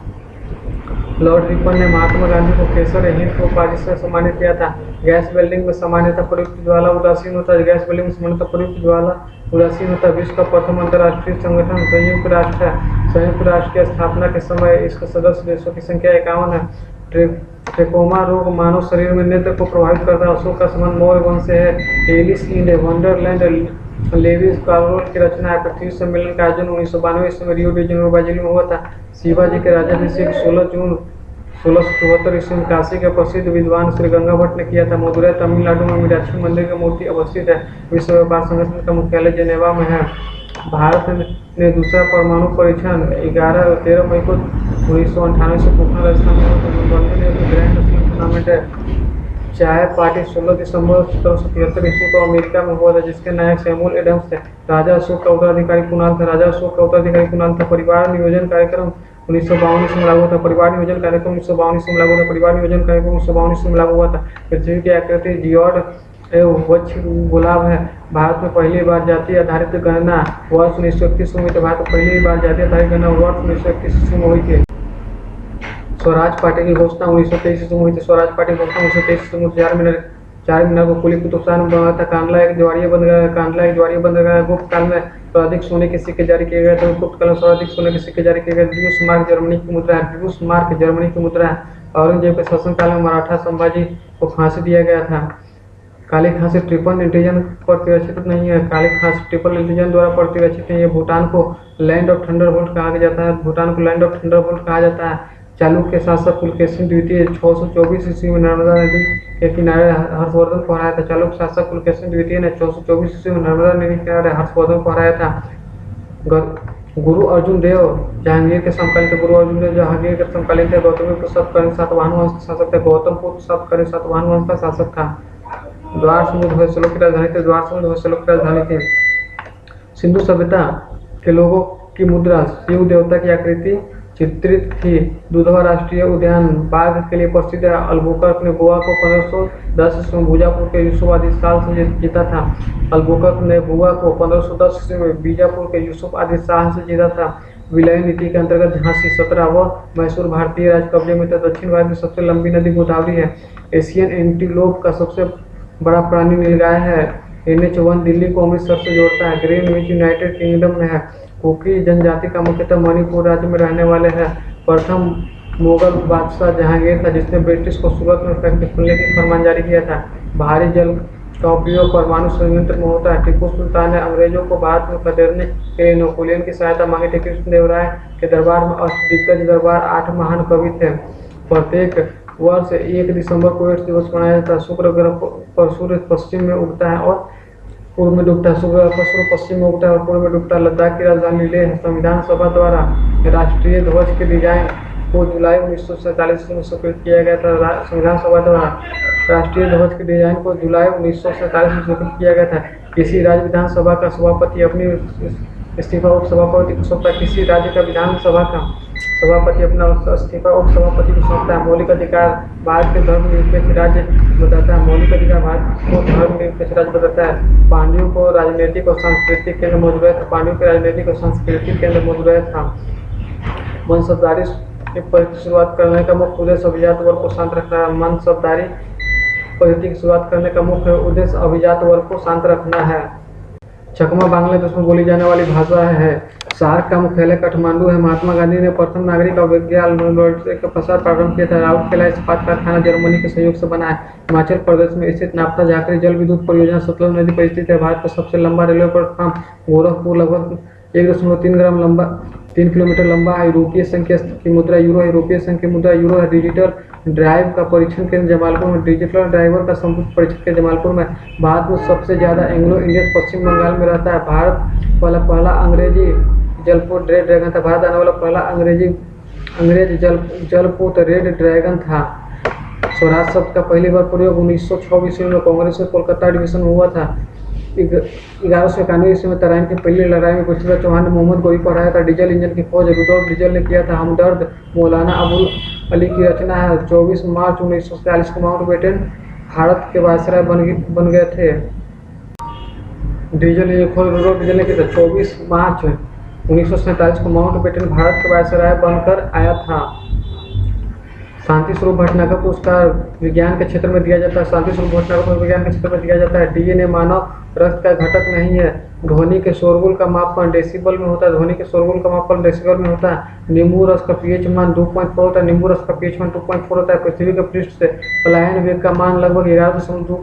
S1: लॉर्ड रिपन ने महात्मा गांधी को केसर हिंद उपाधि से सम्मानित किया था। गैस वेल्डिंग में सामान्यतः प्रयुक्त ज्वाला उदासीन होता है। गैस वेल्डिंग में सामान्यतः प्रयुक्त ज्वाला उदासीन होता है। विश्व का प्रथम अंतर्राष्ट्रीय संगठन संयुक्त राष्ट्र है। संयुक्त राष्ट्र की स्थापना के समय इसके सदस्य देशों की संख्या 51 है। ट्रेकोमा रोग मानव शरीर में नेत्र को प्रभावित करता है। अशोक का संबंध मौर्य वंश से है। एलिस इन वंडरलैंड लेविस कार्लोल की रचना है। पृथ्वी सम्मेलन का आयोजन 1992 ईस्वी में रियो डी जेनेरो ब्राजील में हुआ था। शिवाजी के राज्याभिषेक 16 जून 1674 ईस्वी में काशी के प्रसिद्ध विद्वान श्री गंगा भट्ट ने किया था। मदुरै तमिलनाडु में मीनाक्षी मंदिर की मूर्ति अवस्थित है। विश्व व्यापार संगठन का मुख्यालय जेनेवा में है। भारत ने दूसरा परमाणु परीक्षण 13 मई को 1998 से पोखरण राजस्थान में हुआ। ग्रैंड स्लैम टूर्नामेंट है। चाय पार्टी 16 दिसंबर 1773 ईस्वी को अमेरिका में हुआ था, जिसके नायक सैमुअल एडम्स थे। राजा अशोक का उत्तराधिकारी कुणाल था। राजा अशोक का उत्तराधिकारी कुणाल था। परिवार नियोजन कार्यक्रम 1952 ईस्वी में लागू था। परिवार नियोजन कार्यक्रम 1952 ईस्वी में लागू था। परिवार नियोजन कार्यक्रम 1952 ईस्वी में लागू हुआ था। पृथ्वी की आकृति जियोड वक्ष गुलाब है। भारत में पहली बार जाति आधारित गणना वर्ष 1931 में हुई थी। भारत में पहली बार जाति आधारित गणना वर्ष 1931 ईस्वी में हुई थी। स्वराज पार्टी की घोषणा 1923 ईस्वी में हुई थी। स्वराज पार्टी की घोषणा 1923 ईस्वी में 4 मीनार को कुली कुतुब शाह ने बनाया था। कांडला एक ज्वारीय बंद गया। कांडला एक ज्वारीय बंद गया। गुप्त काल में सर्वाधिक सोने के सिक्के जारी किए गए थे। गुप्त काल में सर्वाधिक सोने के सिक्के जारी किए गए। ड्यूसमार्क जर्मनी की मुद्रा है। ड्यूसमार्क जर्मनी की मुद्रा है। औरंगजेब के शासनकाल में मराठा संभाजी को फांसी दिया गया था। काली खांसी ट्रिपल एंटीजन पर प्रतिरक्षित नहीं है। काली खांसी ट्रिपल एंटीजन द्वारा प्रतिरक्षित नहीं है। भूटान को लैंड ऑफ थंडरबोल्ट कहा जाता है। भूटान को लैंड ऑफ थंडरबोल्ट कहा जाता है। चालुक्य शासक पुलकेशिन द्वितीय 624 ईस्वी में नर्मदा नदी के किनारे हर्षवर्धन को हराया था। चालुक्य शासक पुलकेशिन द्वितीय ने 624 ईस्वी में नर्मदा नदी के किनारे हर्षवर्धन को हराया था। गुरु अर्जुन देव जहांगीर के समकालीन थे। गुरु अर्जुन देव जहांगीर के समकालीन थे। गौतमीपुत्र सतकर्णी सातवाहन वंश का शासक थे। गौतमपुत्र सतकर्णी सातवाहन वंश का शासक था। द्वार समुद्र होयसलों की राजधानी थी। द्वार समुद्र होयसलों की राजधानी थी। सिंधु सभ्यता के लोगों की मुद्रा शिव देवता की आकृति चित्रित थी। दुधवा राष्ट्रीय उद्यान बाघ के लिए प्रसिद्ध है। अल्बुकर्क ने गोवा को 1510 ईस्वी में बीजापुर के यूसुफ आदिल शाह से जीता था। अल्बुकर्क ने गोवा को 1510 ईस्वी में बीजापुर के यूसुफ आदिल शाह से जीता था। विलय नीति के अंतर्गत झांसी 17 व मैसूर भारतीय राज कब्जे में था। दक्षिण भारत में सबसे लंबी नदी गोदावरी है। एशियन एंटीलोप का सबसे बड़ा प्राणी नीलगाय है। NH1 दिल्ली को अमृतसर से जोड़ता है। ग्रीनविच यूनाइटेड किंगडम में है। कुकी जनजाति का मुख्यतः मणिपुर राज्य में रहने वाले हैं। प्रथम मुगल बादशाह जहांगीर था जिसने ब्रिटिश को सूरत में फैक्ट्री खोलने की फरमान जारी किया था। भारी जल का उपयोग परमाणु संयंत्र में होता है। टीपू सुल्तान ने अंग्रेजों को भारत में खदेड़ने के लिए नेपोलियन की सहायता मांगी थी। कृष्णदेवराय के दरबार में अष्टदिग्गज दरबार 8 महान कवि थे। प्रत्येक वर्ष 1 दिसंबर को एड्स दिवस मनाया जाता है। शुक्र ग्रह पर सूर्य पश्चिम में उगता है और पूर्व में डूबता है। शुक्र ग्रह पर सूर्य पश्चिम में उगता है और पूर्व में डूबता है। लद्दाख की राजधानी लेह है। संविधान सभा द्वारा राष्ट्रीय ध्वज के डिजाइन को जुलाई 1947 में स्वीकृत किया गया था। संविधान सभा द्वारा राष्ट्रीय ध्वज के डिजाइन को जुलाई 1947 में स्वीकृत किया गया था। किसी राज्य विधानसभा का सभापति अपनी इस्तीफा उपसभापति को सौंपता है। किसी राज्य का विधानसभा का सभापति अपना इस्तीफा उपसभापति को सौंपता है। मौलिक अधिकार भारत के धर्मनिरपेक्ष राज्य बताता है। मौलिक अधिकार भारत को धर्मनिरपेक्ष राज्य बताता है। पांड्यों को राजनीतिक और सांस्कृतिक केंद्र मौजूद था। पांड्यों के राजनीतिक और सांस्कृतिक केंद्र मौजूद था। मनसबदारी की शुरुआत करने का मुख्य उद्देश्य अभिजात वर्ग को शांत रखना है। मनसबदारी पद्धति की शुरुआत करने का मुख्य उद्देश्य अभिजात वर्ग को शांत रखना है। चकमा बांग्लादेश में बोली जाने वाली भाषा है। सार्क का मुख्यालय काठमांडू है। महात्मा गांधी ने प्रथम नागरिक अवज्ञा का प्रसार प्रारंभ किया था। राउरकेला इस्पात कारखाना जर्मनी के सहयोग से बना है। हिमाचल प्रदेश में स्थित नाप्ता झाकरी जल विद्युत परियोजना सतलुज नदी पर स्थित है। भारत का सबसे लंबा रेलवे प्लेटफॉर्म गोरखपुर लगभग 1.3 किलोमीटर लंबा है। यूरोपीय संघ की मुद्रा यूरो है। यूरोपीय संघ की मुद्रा यूरो है। डिजिटल ड्राइव का परीक्षण केंद्र जमालपुर में। डिजिटल ड्राइवर का संपूर्ण परीक्षण केंद्र जमालपुर में। भारत में सबसे ज्यादा एंग्लो इंडियन पश्चिम बंगाल में रहता है। भारत वाला पहला अंग्रेजी जलपोत रेड ड्रैगन था। भारत आने वाला पहला अंग्रेज जलपोत रेड ड्रैगन था। स्वराज शब्द का पहली बार प्रयोग 1906 ईस्वी में कांग्रेस के कोलकाता अधिवेशन में हुआ था। 1191 ईस्वी में तराइन की पहली लड़ाई में पृथ्वीराज चौहान ने मोहम्मद गौरी को हराया था। डीजल इंजन की खोज रुडोल्फ डीजल ने किया था। हमदर्द मौलाना अबुल अली की रचना है। 24 मार्च 1947 को माउंटबेटन भारत के वायसराय बन गए थे। डीजल इंजन खोज रुडोल्फ डीजल ने किया था। 24 मार्च 1947 को माउंटबेटन भारत के वायसराय बनकर आया था। शांति स्वरूप भटनागर पुरस्कार विज्ञान के क्षेत्र में दिया जाता है। शांति स्वरूप भटनागर विज्ञान के क्षेत्र में दिया जाता है। डीएनए मानव रक्त का घटक नहीं है। ध्वनि के शोरगुल का मापन डेसिबल में होता है। ध्वनि के शोरगुल का मापन डेसिबल में होता है। नींबू रस का पीएच मान 2.4 होता है। नींबू रस का पीएच मान 2.4 होता है। पृथ्वी के पृष्ठ से पलायन वेग का मान लगभग 11.2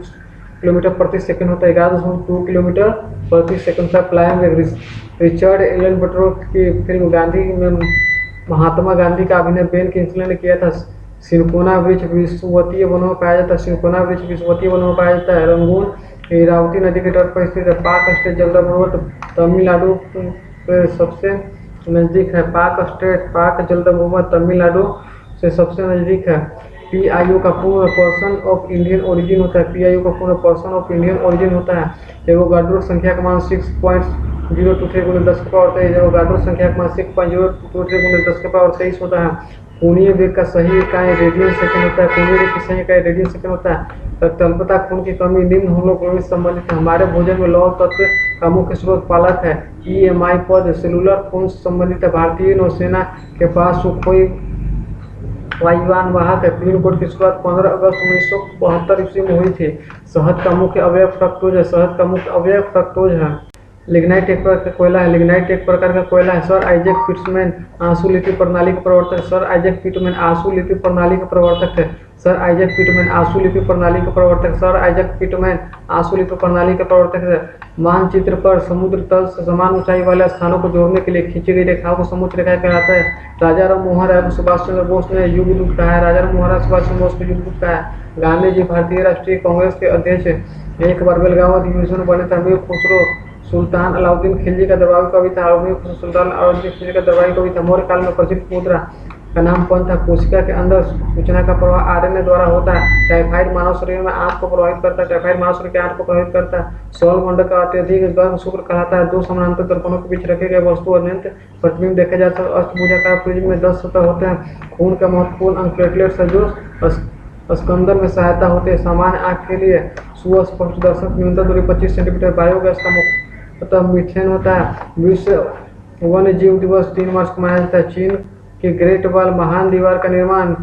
S1: किलोमीटर प्रति सेकंड होता है। 11.2 किलोमीटर प्रति सेकंड का पलायन वेग। रिचर्ड एलन बटरो की फिल्म गांधी में महात्मा गांधी का अभिनय बेन किंगस्ले ने किया था। सिनकोना वृक्ष विषुवतीय वनों में पाया जाता है। सिनकोना वृक्ष विषुवतीय वनों में पाया जाता है। रंगून इरावती नदी के तट पर स्थित है। पाक स्टेट जलदा पर्वत तमिलनाडु से सबसे नजदीक है। पाक जलदा पर्वत तमिलनाडु से सबसे नजदीक है। PIO का पूर्ण पर्सन ऑफ इंडियन ओरिजिन होता है। PIO का पूर्ण पर्सन ऑफ इंडियन ओरिजिन होता है। एवोगाड्रो संख्या का मान 6.023 × 10⁻23। एवोगाड्रो संख्या का मान 6.023 × 10⁻23 होता है। कोणीय वेग का सही इकाई रेडियन सेकंड होता है। कोणीय वेग की सही इकाई रेडियन सेकंड होता है। तल्पता खून की कमी निम्न हीमोग्लोबिन से संबंधित है। हमारे भोजन में लौह तत्व का मुख्य स्रोत पालक है। EMI पद सेलुलर खून से संबंधित है। भारतीय नौसेना के पास सुखोई वायुयान वाहक है। ग्रीन कोड की शुरुआत 15 अगस्त 1972 ईस्वी में हुई थी। शहद का मुख्य अवयव फ्रक्टोज है। शहद का मुख्य अवयव फ्रक्टोज है। लिग्नाइट एक प्रकार का कोयला है। लिग्नाइट एक प्रकार का कोयला है। सर आइजैक पिट्समैन आंसू लिपि प्रणाली का प्रवर्तक। सर आइजैक पिट्समैन आंसू लिपि प्रणाली का प्रवर्तक है। सर आइजैक पिट्समैन आंसू लिपि प्रणाली का प्रवर्तक। सर आइजैक पिट्समैन आंसू लिपि प्रणाली का प्रवर्तक है। मानचित्र पर समुद्र तल से समान ऊंचाई वाले स्थानों को जोड़ने के लिए खींची गई रेखाओं को समुद्र रेखा कहलाता है। राजा राम मोहन राय को सुभाष चंद्र बोस ने युगदूत कहा है। राजा राम मोहन राय सुभाष चंद्र बोस को युगदूत कहा है। गांधी जी भारतीय राष्ट्रीय कांग्रेस के अध्यक्ष। एक बार बेलगांव अधिवेशन बने थे। अमीर खुसरो सुल्तान अलाउद्दीन खिलजी का दरबारी कवि था। अमीर खुसरो सुल्तान अलाउद्दीन खिलजी का दरबारी कवि था। मौर्य काल में प्रचलित मुद्रा का नाम पंथ है। कोशिका के अंदर सूचना का प्रवाह आरएनए द्वारा होता है। टाइफाइड मानव शरीर में आंत को प्रभावित करता है। टाइफाइड मानव शरीर के आंत को प्रभावित करता है। सौरमंडल का अत्यधिक गर्म शुक्र कहलाता है। दो समानांतर दर्पणों के बीच रखे गए वस्तु अनंत प्रतिबिंब देखे जाते हैं। अष्टभुजाकार प्रिज्म में 10 सतह होते हैं। खून का महत्वपूर्ण अंग प्लेटलेट्स है जो स्कंदन में सहायता होते हैं। सामान्य आंख के लिए सुस्पष्ट दर्शक न्यूनतम दूरी 25 सेंटीमीटर। बायोगैस का मुख्यतः मीथेन होता है। विश्व वन्य जीव दिवस 3 मार्च को मनाया जाता है। चीन के ग्रेट वॉल महान दीवार का निर्माण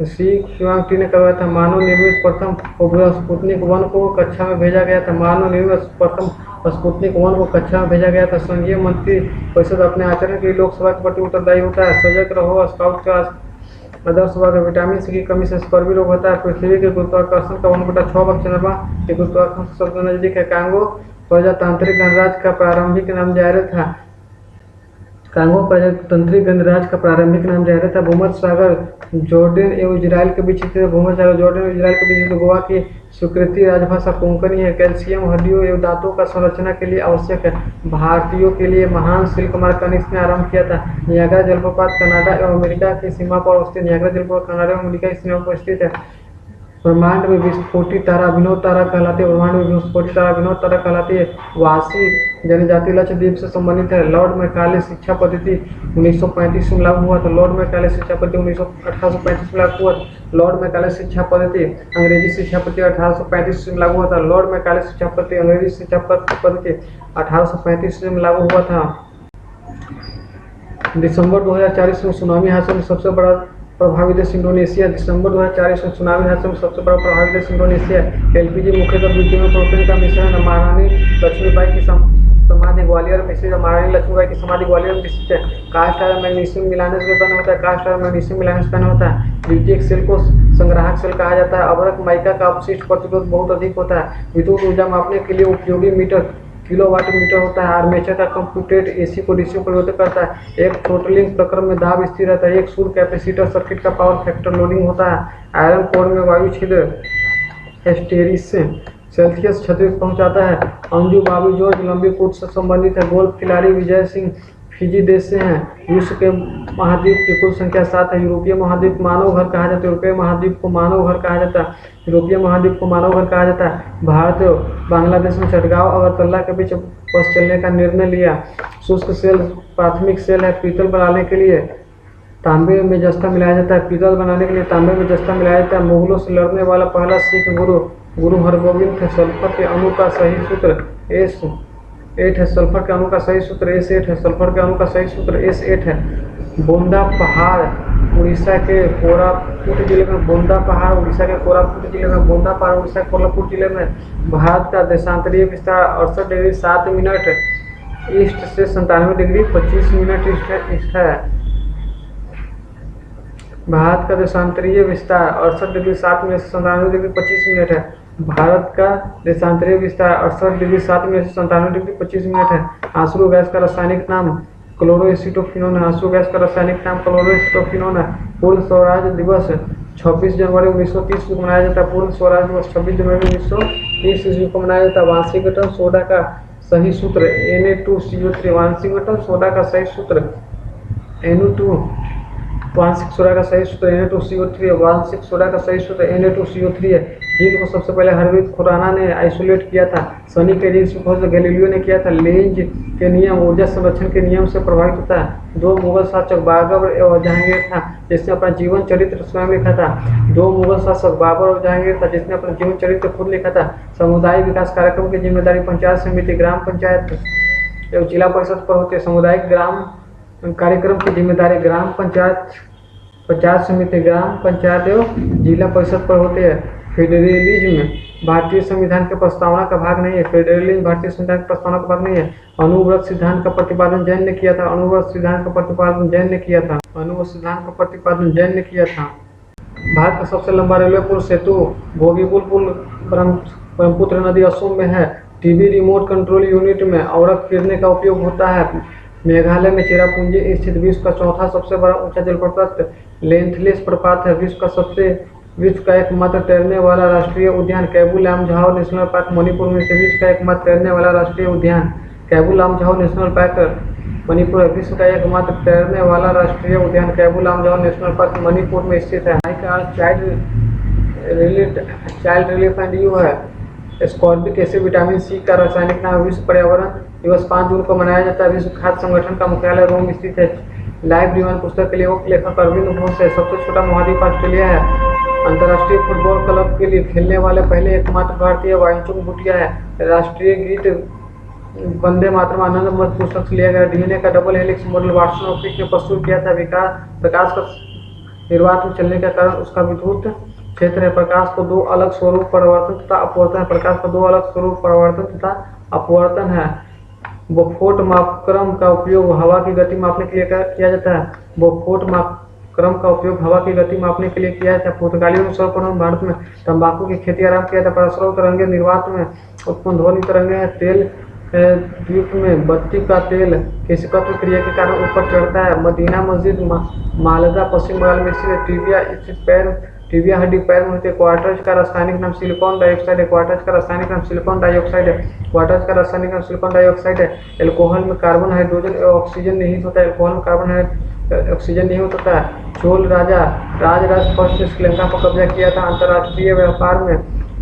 S1: शी हुआंगटी ने करवाया था। मानव निर्मित प्रथम उपग्रह स्पुतनिक 1 को कक्षा में भेजा गया था। मानव निर्मित प्रथम स्पुतनिक 1 को कक्षा में भेजा गया था। संघीय मंत्री परिषद अपने आचरण के लिए लोकसभा के प्रति उत्तरदायी होता है। सजग रहो स्काउट का आदर्श वाक्य। विटामिन सी की कमी से स्कर्वी रोग होता है। पृथ्वी के गुरुत्वाकर्षण का 1/6 भाग चंद्रमा के गुरुत्वाकर्षण से सबसे नजदीक है। कांगो प्रजातांत्रिक गणराज्य का प्रारंभिक नाम जायरे था। कांगो प्रजातांत्रिक गणराज्य का प्रारंभिक नाम जायरे था। भूमध्य सागर जॉर्डन एवं इजराइल के बीच स्थित है। भूमध्य सागर जॉर्डन और इजराइल के बीच गोवा की स्वीकृति राजभाषा कोंकणी है। कैल्शियम हड्डियों एवं दांतों का संरचना के लिए आवश्यक है। भारतीयों के लिए महान सिल्क मार्ग कनिष्क ने आरंभ किया था। नियाग्रा जलप्रपात कनाडा एवं अमेरिका की सीमा पर स्थित। नियाग्रा जलप्रपात कनाडा एवं अमेरिका की सीमा पर स्थित है। ब्रह्मांड में विस्फोटित तारा विनोद तारा कहलाती है। ब्रह्मांड में विस्फोटित तारा विनोद तारा कहलाती है। वासी जनजाति लक्षद्वीप से संबंधित है। लॉर्ड मैकाले शिक्षा पद्धति 1935 में लागू हुआ था। लॉर्ड मैकाले शिक्षा पद्धति 1835 में लागू हुआ था। लॉर्ड मैकाले शिक्षा पद्धति अंग्रेजी शिक्षा पद्धति 1835 में लागू हुआ था। लॉर्ड मैकाले शिक्षा पद्धति अंग्रेजी शिक्षा पद्धति 1835 में लागू हुआ था। दिसंबर 2040 में सुनामी हादसे में सबसे बड़ा प्रभावित देश इंडोनेशिया। दिसंबर 2040 में सुनामी हादसे में सबसे बड़ा प्रभावित देश इंडोनेशिया। एलपीजी मुख्यतः विद्युत में प्रोपेन का मिश्रण है। महारानी लक्ष्मीबाई की समाधि ग्वालियर में स्थित है। महारानी लक्ष्मीबाई की समाधि ग्वालियर में स्थित है। कास्ट आयरन मैग्नीशियम मिलाने से बना होता है। कास्ट आयरन मैग्नीशियम मिलाने से बना होता है। द्वितीयक सेल को संग्राहक सेल कहा जाता है। अभ्रक माइका का अपशिष्ट प्रतिरोध बहुत अधिक होता है। विद्युत ऊर्जा मापने के लिए उपयोगी मीटर किलोवाट मीटर होता है। आर्मेचर का कंप्यूटेड एसी को डीसी में परिवर्तित करता है। एक थ्रोटलिंग प्रक्रम में दाब स्थिर रहता है। एक शुद्ध कैपेसिटर सर्किट का पावर फैक्टर लोडिंग होता है। आयरन कोर में वायु छिद्र एस्टेरिस सेल्सियस 36 पहुंचाता है। अंजू बाबी जॉर्ज लंबी कूद से संबंधित है। गोल्फ खिलाड़ी विजय सिंह फिजी देश से हैं। विश्व के महाद्वीप की कुल संख्या 7 है। यूरोपीय महाद्वीप मानव घर कहा जाता है। यूरोपीय महाद्वीप को मानव घर कहा जाता है। यूरोपीय महाद्वीप को मानव घर कहा जाता है। भारत और बांग्लादेश में चटगांव अगरतला के बीच बस चलने का निर्णय लिया। शुष्क सेल प्राथमिक सेल है। पीतल बनाने के लिए तांबे में जस्ता मिलाया जाता है। पीतल बनाने के लिए तांबे में जस्ता मिलाया जाता है। मुगलों से लड़ने वाला पहला सिख गुरु हरगोविंद थे। सल्फर के अणु का सही सूत्र S8 है। सल्फर के अणु का सही सूत्र S8 है। सल्फर के अणु का सही सूत्र S8 है। बोंदा पहाड़ उड़ीसा के कोरापुट जिले में। बोंदा पहाड़ उड़ीसा के कोरापुट जिले में। बोंदा पहाड़ उड़ीसा के कोरापुट जिले में। भारत का देशांतरीय विस्तार 68 डिग्री 7 मिनट ईस्ट से 97 डिग्री 25 मिनट ईस्ट है। भारत का देशांतरीय विस्तार 68 डिग्री 7 मिनट से 97 डिग्री 25 मिनट है। भारत का देशांतरीय विस्तार 68 डिग्री 7 मिनट से 97 डिग्री 25 मिनट है। आंसू गैस का रासायनिक नाम क्लोरोएसिटोफिनोन है। आंसू गैस का रासायनिक नाम क्लोरोएसिटोफिनोन है। पूर्ण स्वराज दिवस 26 जनवरी 1930 को मनाया जाता है। पूर्ण स्वराज दिवस 26 जनवरी 1930 ईस्वी को मनाया जाता है। वांशिकटन सोडा का सही सूत्र Na2CO3। वांशिकटन सोडा का सही सूत्र Na2 वांशिक सोडा का सही सूत्र Na2CO3 है। वांशिक सोडा का सही सूत्र Na2CO3 है। जिंक को सबसे पहले हरविंद खुराना ने आइसोलेट किया था। शनि के जिंक की खोज गैलीलियो ने किया था। लेंज के नियम ऊर्जा संरक्षण के नियम से प्रभावित होता है। 2 मुगल शासक बाबर और जहांगीर था जिसने अपना जीवन चरित्र स्वयं लिखा था। 2 मुगल शासक बाबर और जहांगीर था जिसने अपना जीवन चरित्र खुद लिखा था। सामुदायिक विकास कार्यक्रम की जिम्मेदारी पंचायत समिति ग्राम पंचायत एवं जिला परिषद पर होती है। सामुदायिक ग्राम कार्यक्रम की जिम्मेदारी ग्राम पंचायत समिति ग्राम पंचायत एवं जिला परिषद पर होते हैं। फेडरलिज्म भारतीय संविधान के प्रस्तावना का भाग नहीं है। फेडरलिज्म भारतीय संविधान के प्रस्तावना का भाग नहीं है। अणुव्रत सिद्धांत का प्रतिपादन जैन ने किया था। अणुव्रत सिद्धांत का प्रतिपादन जैन ने किया था। अणुव्रत सिद्धांत का प्रतिपादन जैन ने किया था। भारत का सबसे लंबा रेलवे पुल सेतु भोगीपुल पुल ब्रह्मपुत्र नदी असम में है। टीवी रिमोट कंट्रोल यूनिट में औरत फिरने का उपयोग होता है। मेघालय में चेरापूंजी स्थित विश्व का चौथा सबसे बड़ा ऊंचा जलप्रपात लेंथलेस प्रपात है। विश्व का एकमात्र तैरने वाला राष्ट्रीय उद्यान कैबू लामझाओ नेशनल पार्क मणिपुर में से विश्व का एकमात्र तैरने वाला राष्ट्रीय उद्यान कैबू लामझाओ नेशनल पार्क मणिपुर विश्व का एकमात्र तैरने वाला राष्ट्रीय उद्यान कैबू लामजाओ नेशनल पार्क मणिपुर में स्थित है। का चाइल्ड रिलीफ एंड यू है। स्कॉर्बिक एसिड विटामिन सी का रासायनिक नाम। विश्व पर्यावरण दिवस 5 जून को मनाया जाता है। विश्व खाद्य संगठन का मुख्यालय रोम स्थित है। लाइव दीवान पुस्तक के लिए लेखक अरविंद घोष है। सबसे छोटा महाद्वीप ऑस्ट्रेलिया है। अंतर्राष्ट्रीय फुटबॉल क्लब के लिए खेलने वाले पहले एकमात्र भारतीय वाइचुंग भूटिया है। राष्ट्रीय गीत वंदे मातरम आनंद मत पुस्तक से लिया गया। डीएनए का डबल हेलिक्स मॉडल वाटसन और क्रिक ने प्रस्तुत किया था। प्रकाश का निर्वात में चलने के कारण उसका विद्युत क्षेत्र है। प्रकाश को दो अलग स्वरूप परावर्तन तथा अपवर्तन है। प्रकाश का दो अलग स्वरूप परावर्तन तथा अपवर्तन है। बोफोर्ट मापक्रम का उपयोग हवा की गति मापने के लिए किया जाता है। बोफोर्ट मापक्रम का उपयोग हवा की गति मापने के लिए किया जाता है। पुर्तगालियों ने सर्वप्रथम भारत में तंबाकू की खेती आरंभ किया था। परस्पर तरंगे निर्वात में उत्पन्न ध्वनि तरंगे तेल द्वीप में बत्ती का तेल केशिकत्व क्रिया के कारण ऊपर चढ़ता है। मदीना मस्जिद मालदा पश्चिम बंगाल में स्थित टिबिया हड्डी पैर में होती है। क्वार्टर्स का रासायनिक नाम सिलिकॉन डाइऑक्साइड है। क्वार्टर्स का रासायनिक नाम सिलिकॉन डाइऑक्साइड है। क्वार्टर्स का रासायनिक नाम सिलिकॉन डाइऑक्साइड है। एल्कोहल में कार्बन हाइड्रोजन और ऑक्सीजन नहीं होता है। एल्कोहल में कार्बन ऑक्सीजन नहीं होता है। चोल राज फर्स्ट श्रीलंका पर कब्जा किया था। अंतर्राष्ट्रीय व्यापार में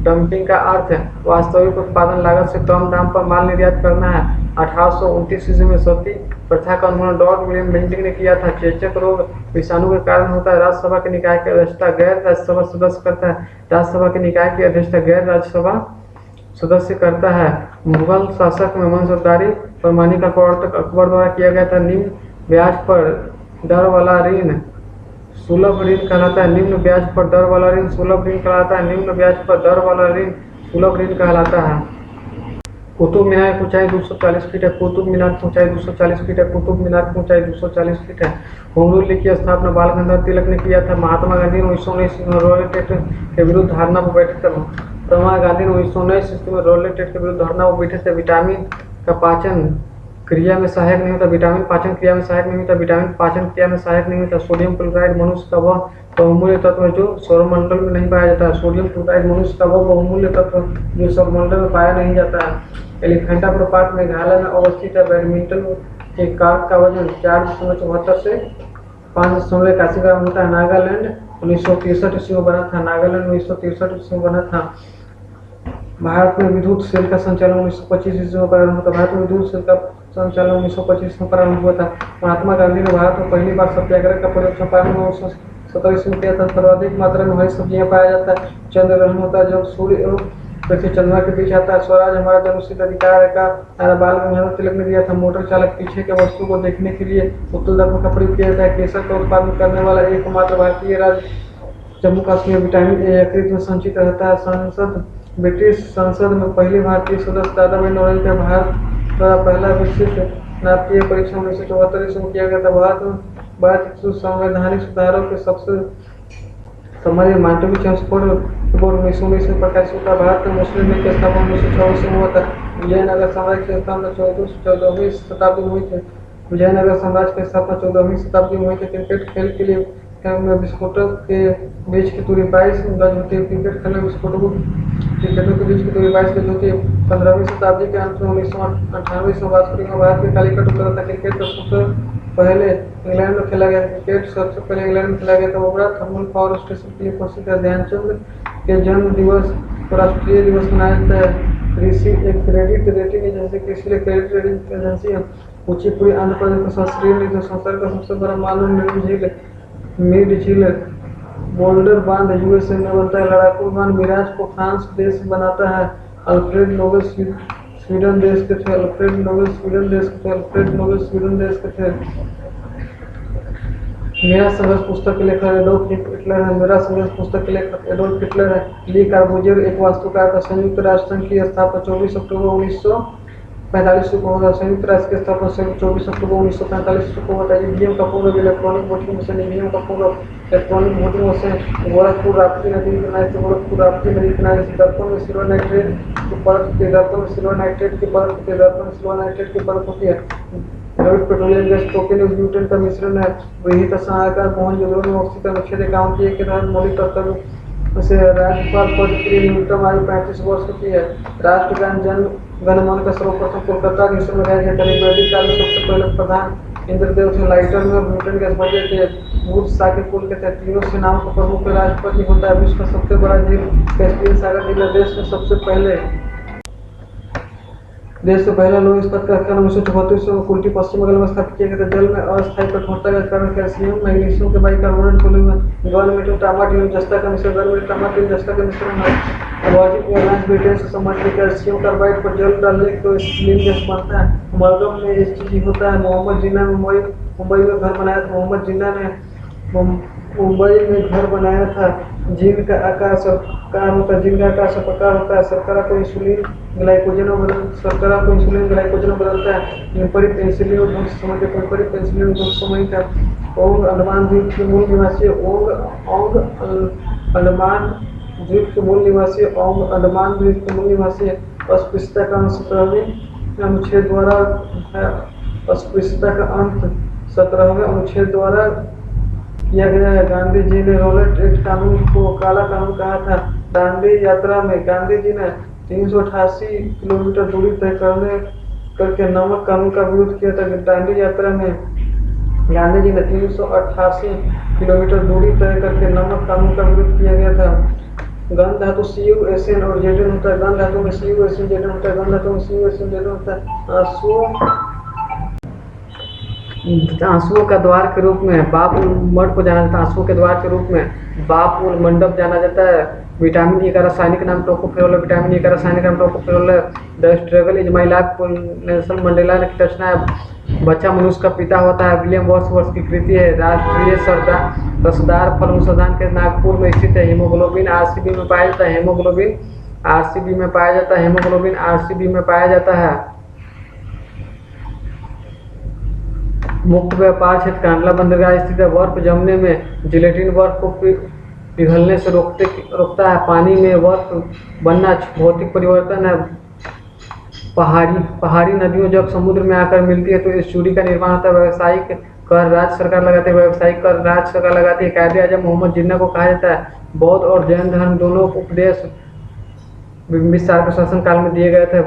S1: डंपिंग का अर्थ है वास्तविक उत्पादन लागत से कम दाम पर माल निर्यात करना है। 1829 ईस्वी में सती प्रथा का उन्होंने डॉग विलियम बेंटिंग ने किया था। चेचक रोग विषाणु के कारण होता है। राज्यसभा के निकाय की अध्यक्षता गैर राज्यसभा सदस्य करता है। राज्यसभा के निकाय की अध्यक्षता गैर राज्यसभा सदस्य करता है। मुगल शासक में मंसूरदारी फरमानी का प्रवर्तक अकबर द्वारा किया गया था। निम्न ब्याज पर दर वाला ऋण सुलभ ऋण कहलाता है। निम्न ब्याज पर दर वाला ऋण सुलभ ऋण कहलाता है। निम्न ब्याज पर दर वाला ऋण सुलभ ऋण कहलाता है। कुतुब मीनार की ऊंचाई 240 फीट है। कुतुब मीनार की ऊंचाई 240 फीट है। कुतुब मीनार की ऊंचाई 240 फीट है। होम रूल लीग की स्थापना बाल गंगाधर तिलक ने किया था। महात्मा गांधी 1919 में रॉयल टेट के विरुद्ध धरना पर बैठे थे। महात्मा गांधी 1919 में रॉयल टेट के विरुद्ध धरना पर बैठे थे। विटामिन का पाचन क्रिया में सहायक नहीं होता। विटामिन पाचन क्रिया में सहायक नहीं होता। विटामिन पाचन क्रिया में सहायक नहीं होता। सोडियम क्लोराइड मनुष्य का वह बहुमूल्य तत्व है जो सौरमंडल में नहीं पाया जाता है। सोडियम क्लोराइड मनुष्य का वह बहुमूल्य तत्व जो सौरमंडल में पाया नहीं जाता है। एलिफेंटा प्रपात मेघालय में अवस्थित है। बैडमिंटन के कार्क का वजन 4.74 से 5.81 ग्राम होता है। नागालैंड 1963 ईस्वी में बना था। नागालैंड 1963 ईस्वी में बना था। भारत में विद्युत सेल का संचालन 1925 ईस्वी में प्रारंभ हुआ था। भारत में विद्युत सेल का संचालन 1925 में प्रारंभ हुआ था। महात्मा गांधी ने भारत में पहली बार सत्याग्रह का प्रयोग चंपारण में 1917 ईस्वी में किया था। सर्वाधिक मात्रा में हरी सब्जियां पाया जाता है। चंद्र ग्रहण होता है जब सूर्य एवं पृथ्वी चंद्रमा के बीच आता है। स्वराज हमारा जन्मसिद्ध अधिकार है का नारा बाल गंगाधर तिलक ने दिया था। मोटर चालक पीछे के वस्तु को देखने के लिए उत्तल दर्पण का प्रयोग किया जाता है। केसर का उत्पादन करने वाला एकमात्र भारतीय राज्य जम्मू कश्मीर विटामिन ए यकृत में संचित रहता है। ब्रिटिश संसद में पहली भारतीय सदस्य दादाभाई नौरोजी का भारत द्वारा पहला विशिष्ट नाटकीय परीक्षण 1974 ईस्वी में किया गया था। भारत संवैधानिक सुधारों के सबसे हमारे मांडवी ऑक्सफोर्ड रिपोर्ट 1919 में प्रकाशित हुआ। भारत में मुस्लिम लीग की स्थापना 1924 में हुआ था। विजयनगर साम्राज्य की स्थापना 14वीं शताब्दी में हुई थी। विजयनगर साम्राज्य की स्थापना 14वीं शताब्दी में हुई थी। क्रिकेट खेल के लिए विस्फोटक के बीच की दूरी 22 गज होती है। क्रिकेट खेल में विस्फोटकों के बीच की दूरी 22 गज होती है। 15वीं शताब्दी के अंत में 1998 में वास्तविक में भारत के कालीकट उतरा था। क्रिकेट का सबसे पहले इंग्लैंड में खेला गया। क्रिकेट सबसे पहले इंग्लैंड में खेला गया था। ओबरा थर्मल पावर स्टेशन के लिए प्रसिद्ध है। ध्यानचंद के जन्म दिवस को राष्ट्रीय दिवस मनाया जाता है। कृषि एक क्रेडिट रेटिंग एजेंसी कृषि क्रेडिट रेटिंग एजेंसी है। कुचिपुड़ी आंध्र प्रदेश का शास्त्रीय नृत्य संसार का सबसे बड़ा मानव निर्मित झील मिड झील बोल्डर बांध यूएसए में बनता है। लड़ाकू बांध मिराज को फ्रांस देश बनाता है। अल्फ्रेड नोबेल स्वीडन देश के थे। अल्फ्रेड नोबेल स्वीडन देश के थे। अल्फ्रेड नोबेल स्वीडन देश के थे। मेरा संघर्ष पुस्तक के लेखक एडोल्फ हिटलर है। मेरा संघर्ष पुस्तक के लेखक एडोल्फ हिटलर है। ली कार्बूजियर एक वास्तुकार था। संयुक्त राष्ट्र संघ की स्थापना 24 अक्टूबर 1945 को हुआ। संयुक्त राष्ट्र की स्थापना 24 अक्टूबर 1945 को हुआ था। ईवीएम का पूर्व इलेक्ट्रॉनिक वोटिंग मशीन ईवीएम का पूर्व electronic voting machine Gorakhpur Rapti नदी के किनारे से गोरखपुर राप्ती नदी के किनारे से दर्पण में सिल्वर नाइट्रेट की परत होती है। दर्पण में सिल्वर नाइट्रेट की परत होती है। दर्पण में सिल्वर नाइट्रेट की परत होती है। द्रविड़ पेट्रोलियम गैस टोकेन और ब्यूटेन का मिश्रण है। वृहत सहायकार मोहनजोदड़ो में अवस्थित है। अनुच्छेद 51 के तहत मौलिक कर्तव्य से राज्यपाल पद के लिए न्यूनतम आयु 35 वर्ष होती है। राष्ट्रगान जन गणमान का सर्वप्रथम कोलकाता मिशन में गए थे। करीब वैदिक काल में सबसे पहले प्रधान इंद्रदेव थे। लाइटर में और न्यूटन गैस बजे थे। बुध साके कुल के थे। तीनों सेनाओं का प्रमुख राष्ट्रपति होता है। विश्व का सबसे बड़ा झील कैस्पियन सागर झील है। देश से पहला लौह इस्पात कारखाना 1974 में कुल्टी पश्चिम बंगाल में स्थापित किया गया था। जल में अस्थायी कठोरता के कारण कैल्शियम मैग्नीशियम के बाइकार्बोनेट खोले हुए गन मीटर टामाटीन जस्ता का मिश्रण गन मीटर टामाटीन जस्ता का मिश्रण है। लॉजिक एयरलाइंस ब्रिटेन से संबंधित कैल्शियम कार्बाइड पर जल डालने तो स्टील गैस बनता है। मलगम में एचजी होता है। मोहम्मद जिन्ना ने मुंबई में घर बनाया था। मोहम्मद जिन्ना ने मुंबई में घर बनाया था। जिन का आकार सर्करा होता है। जिन का आकार सर्करा होता है। शर्करा को इंसुलिन ग्लाइकोजन में बदलता है। विपरीत पेंसिलिन उद्भव समय के विपरीत पेंसिलिन उद्भव समय का ओंग अंडमान द्वीप के मूल निवासी ओंग अंडमान द्वीप के मूल निवासी ओंग अंडमान द्वीप के मूल निवासी अस्पृश्यता का अंत 17वें अनुच्छेद द्वारा अस्पृश्यता का अंत 17वें अनुच्छेद द्वारा किया गया है। गांधी जी ने रोलेट एक्ट कानून को काला कानून कहा था। दांडी यात्रा में गांधी जी ने 388 किलोमीटर दूरी तय करके नमक कानून का विरोध किया था। दांडी यात्रा में गांधी जी ने 388 किलोमीटर दूरी तय करके नमक कानून का विरोध किया गया था। गन धातु CuSN और Zn होता है। गन धातु में CuSN Zn होता है। गन धातु में CuSN Zn होता है। आंसुओं का द्वार के रूप में बाप उल मठ को जाना जाता है। आंसुओं के द्वार के रूप में बाप उल मंडप जाना जाता है। विटामिन ई का रासायनिक नाम टोकोफेरोल है। विटामिन ई का रासायनिक नाम टोकोफेरोल है। The struggle is my life Nelson Mandela की रचना है। बच्चा मनुष्य का पिता होता है। विलियम वर्ड्सवर्थ की कृति है। राष्ट्रीय रसदार फल अनुसंधान के नागपुर में स्थित है। हीमोग्लोबिन RCB में पाया जाता है। हीमोग्लोबिन RCB में पाया जाता है। हीमोग्लोबिन RCB में पाया जाता है। मुक्त व्यापार क्षेत्र कांडला बंदरगाह स्थित है। बर्फ जमने में जिलेटिन बर्फ को पिघलने से रोकता है। पानी में बर्फ बनना भौतिक परिवर्तन है। पहाड़ी नदियों जब समुद्र में आकर मिलती है तो इस चूड़ी का निर्माण होता है। व्यावसायिक कर राज्य सरकार लगाती है। व्यावसायिक कर राज्य सरकार लगाती है। कायदे आजम मोहम्मद जिन्ना को कहा जाता है। बौद्ध और जैन धर्म दोनों उपदेश बिंबिसार के शासन काल में दिए गए थे।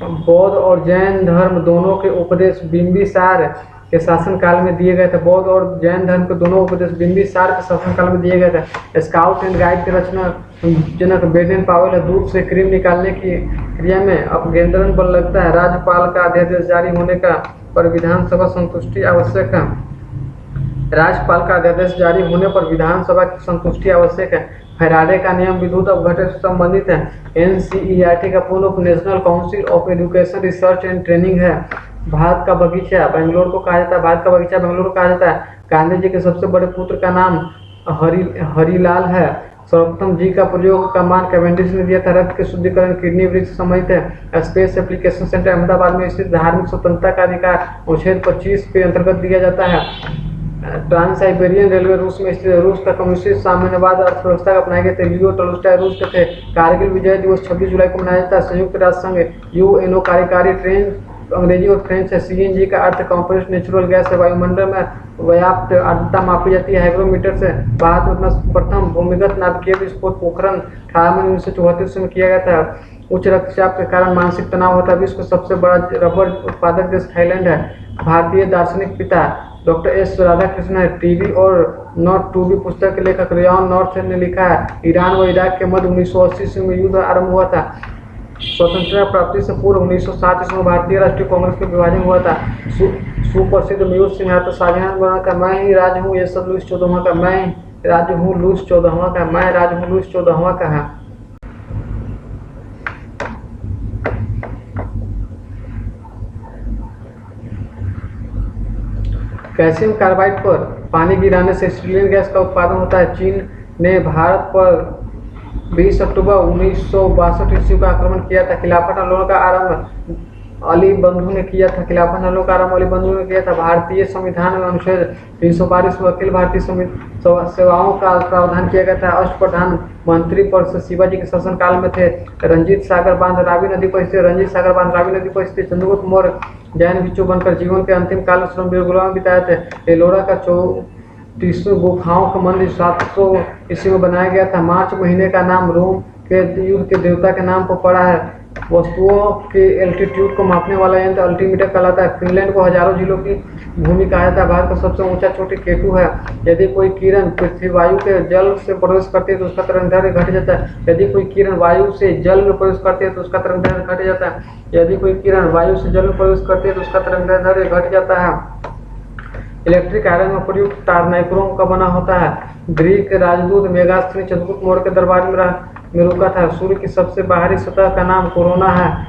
S1: बौद्ध और जैन धर्म दोनों के उपदेश बिंबिसार के शासन काल में दिए गए थे। बौद्ध और जैन धर्म के दोनों उपदेश बिंबिसार के शासन काल में दिए गए थे। स्काउट एंड गाइड के रचना जनक बेडेन पावेल। दूध से क्रीम निकालने की क्रिया में अपकेंद्रण बल लगता है। राज्यपाल का अध्यादेश जारी होने का पर विधानसभा संतुष्टि आवश्यक है। राज्यपाल का अध्यादेश जारी होने पर विधानसभा की संतुष्टि आवश्यक है। फैराडे का नियम विद्युत अपघटन से संबंधित है। NCERT का पूर्ण रूप national council of education research and training है। भारत का बगीचा बेंगलोर को कहा जाता है। भारत का बगीचा बेंगलोर को कहा जाता है। गांधी जी के सबसे बड़े पुत्र का नाम हरिलाल है। सर्वप्रथम जी का प्रयोग का मान कैवेंडिश ने दिया था। रक्त के शुद्धिकरण किडनी वृक्ष संबंधित है। स्पेस एप्लीकेशन सेंटर अहमदाबाद में स्थित धार्मिक स्वतंत्रता का अधिकार अनुच्छेद 25 के अंतर्गत दिया जाता है। ट्रांस साइबेरियन रेलवे रूस में स्थित। रूस का कम्युनिस्ट साम्यवाद अर्थव्यवस्था का अपनाए गए थे। लियो टोल्स्टॉय रूस के थे। कारगिल विजय दिवस 26 जुलाई को मनाया जाता है। संयुक्त राष्ट्र संघ UNO कार्यकारी ट्रेन अंग्रेजी और फ्रेंच है। CNG का अर्थ कंप्रेस्ड नेचुरल गैस है। वायुमंडल में व्याप्त आर्द्रता मापी जाती है हाइग्रोमीटर से। भारत में अपना प्रथम भूमिगत नाभिकीय विस्फोट पोखरण 18 मई 1934 में किया गया था। उच्च रक्तचाप के कारण मानसिक तनाव होता है। विश्व का सबसे बड़ा रबर उत्पादक देश थाईलैंड है। भारतीय दार्शनिक पिता डॉक्टर S राधाकृष्णन है। टीवी और नॉट टू बी पुस्तक के लेखक रेयॉन नॉर्थ ने लिखा है। ईरान व इराक के मध्य 1980 में युद्ध आरंभ हुआ था। स्वतंत्रता प्राप्ति से पूर्व 1907 ईस्वी में भारतीय राष्ट्रीय कांग्रेस का विभाजन हुआ था। सुप्रसिद्ध मयूर सिंह तो शाहजहां बना था। मैं ही राज हूँ ये सब लुईस 14वां का। मैं राज हूँ लुईस 14वां का। मैं राज हूँ लुईस 14वां का है। कैल्शियम कार्बाइड पर पानी गिराने से स्टीलियन गैस का उत्पादन होता है। चीन ने भारत पर 20 अक्टूबर 1962 ईस्वी को आक्रमण किया था। खिलाफत आंदोलन का आरंभ अली बंधु ने किया था। खिलाफत आंदोलन का आरंभ अली बंधु ने किया था। भारतीय संविधान में अनुच्छेद 312 में अखिल भारतीय सेवाओं का प्रावधान किया गया था। अष्टप्रधान मंत्री पद से शिवाजी के शासन काल में थे। रंजीत सागर बांध रावी नदी पर स्थित। रंजीत सागर बांध रावी नदी पर स्थित। चंद्रगुप्त मौर्य जैन भिक्षु बनकर जीवन के अंतिम काल में श्रम में बिताए थे। एलोरा का 34 गुफाओं का मंदिर 700 ईस्वी में बनाया गया था। मार्च महीने का नाम रोम के युद्ध के देवता के नाम पर पड़ा है। वस्तुओं के एल्टीट्यूड को मापने वाला यंत्र अल्टीमीटर कहलाता है। फिनलैंड को हजारों जिलों की भूमि कहा जाता है। भारत का सबसे ऊंचा चोटी केटू है। यदि कोई किरण पृथ्वी वायु के जल से प्रवेश करती है तो उसका तरंगदैर्घ्य घट जाता है। यदि कोई किरण वायु से जल में प्रवेश करती है तो उसका तरंगदैर्घ्य घट जाता है। यदि कोई किरण वायु से जल में प्रवेश करती है तो उसका तरंगदैर्घ्य घट जाता है। इलेक्ट्रिक आयरन में प्रयुक्त तार नाइक्रोम का बना होता है। ग्रीक राजदूत मेगास्थनीज चंद्रगुप्त मौर्य के दरबार में रुका था। सूर्य की सबसे बाहरी सतह का नाम कोरोना है।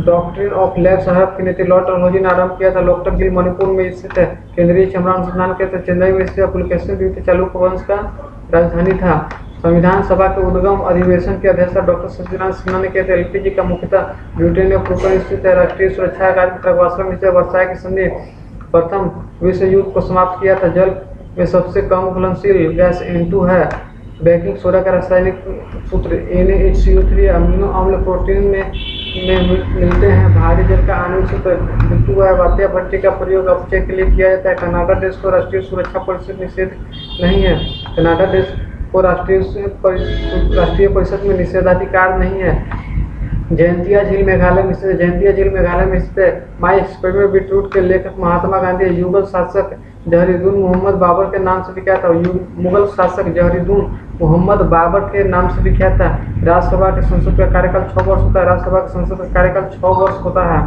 S1: डॉक्ट्रिन ऑफ लैब साहब की नीति लॉर्ड डलहौजी ने आरंभ किया था। लोकटक झील मणिपुर में स्थित है। केंद्रीय चमड़ा अनुसंधान केंद्र चेन्नई में स्थित पुलकेशिन द्वीप चालुक्य वंश का राजधानी था। संविधान सभा के उद्गम अधिवेशन की अध्यक्षता डॉक्टर सत्यनारायण सिन्हा ने किया था। एलपीजी का मुख्यतः ब्रिटेन में प्रूकर स्थित है। राष्ट्रीय सुरक्षा कार्यक्रम वास्तव में वर्षाय की संधि प्रथम विश्व युद्ध को समाप्त किया था। जल में सबसे कम घुलनशील गैस N2 है। बेकिंग सोडा का रासायनिक सूत्र NaHCO3 अमीनो अम्ल प्रोटीन में मिलते हैं। भारी जल का आणविक सूत्र N2 है। वात्या भट्टी का प्रयोग अपचय के लिए किया जाता है। कनाडा देश को राष्ट्रीय सुरक्षा परिषद निषेध नहीं है। कनाडा देश को राष्ट्रीय परिषद में निषेधाधिकार नहीं है। जयंतिया झील मेघालय में स्थित है। जयंतिया झील मेघालय में स्थित है। माई एक्सपेरिमेंट बीटरूट के लेखक महात्मा गांधी युगल शासक जहरीदुन मोहम्मद बाबर के नाम से विख्यात था। मुगल शासक जहरीदुन मोहम्मद बाबर के नाम से विख्यात था। राज्यसभा के संसद का कार्यकाल 6 वर्ष होता है। राज्यसभा के संसद का कार्यकाल 6 वर्ष होता है।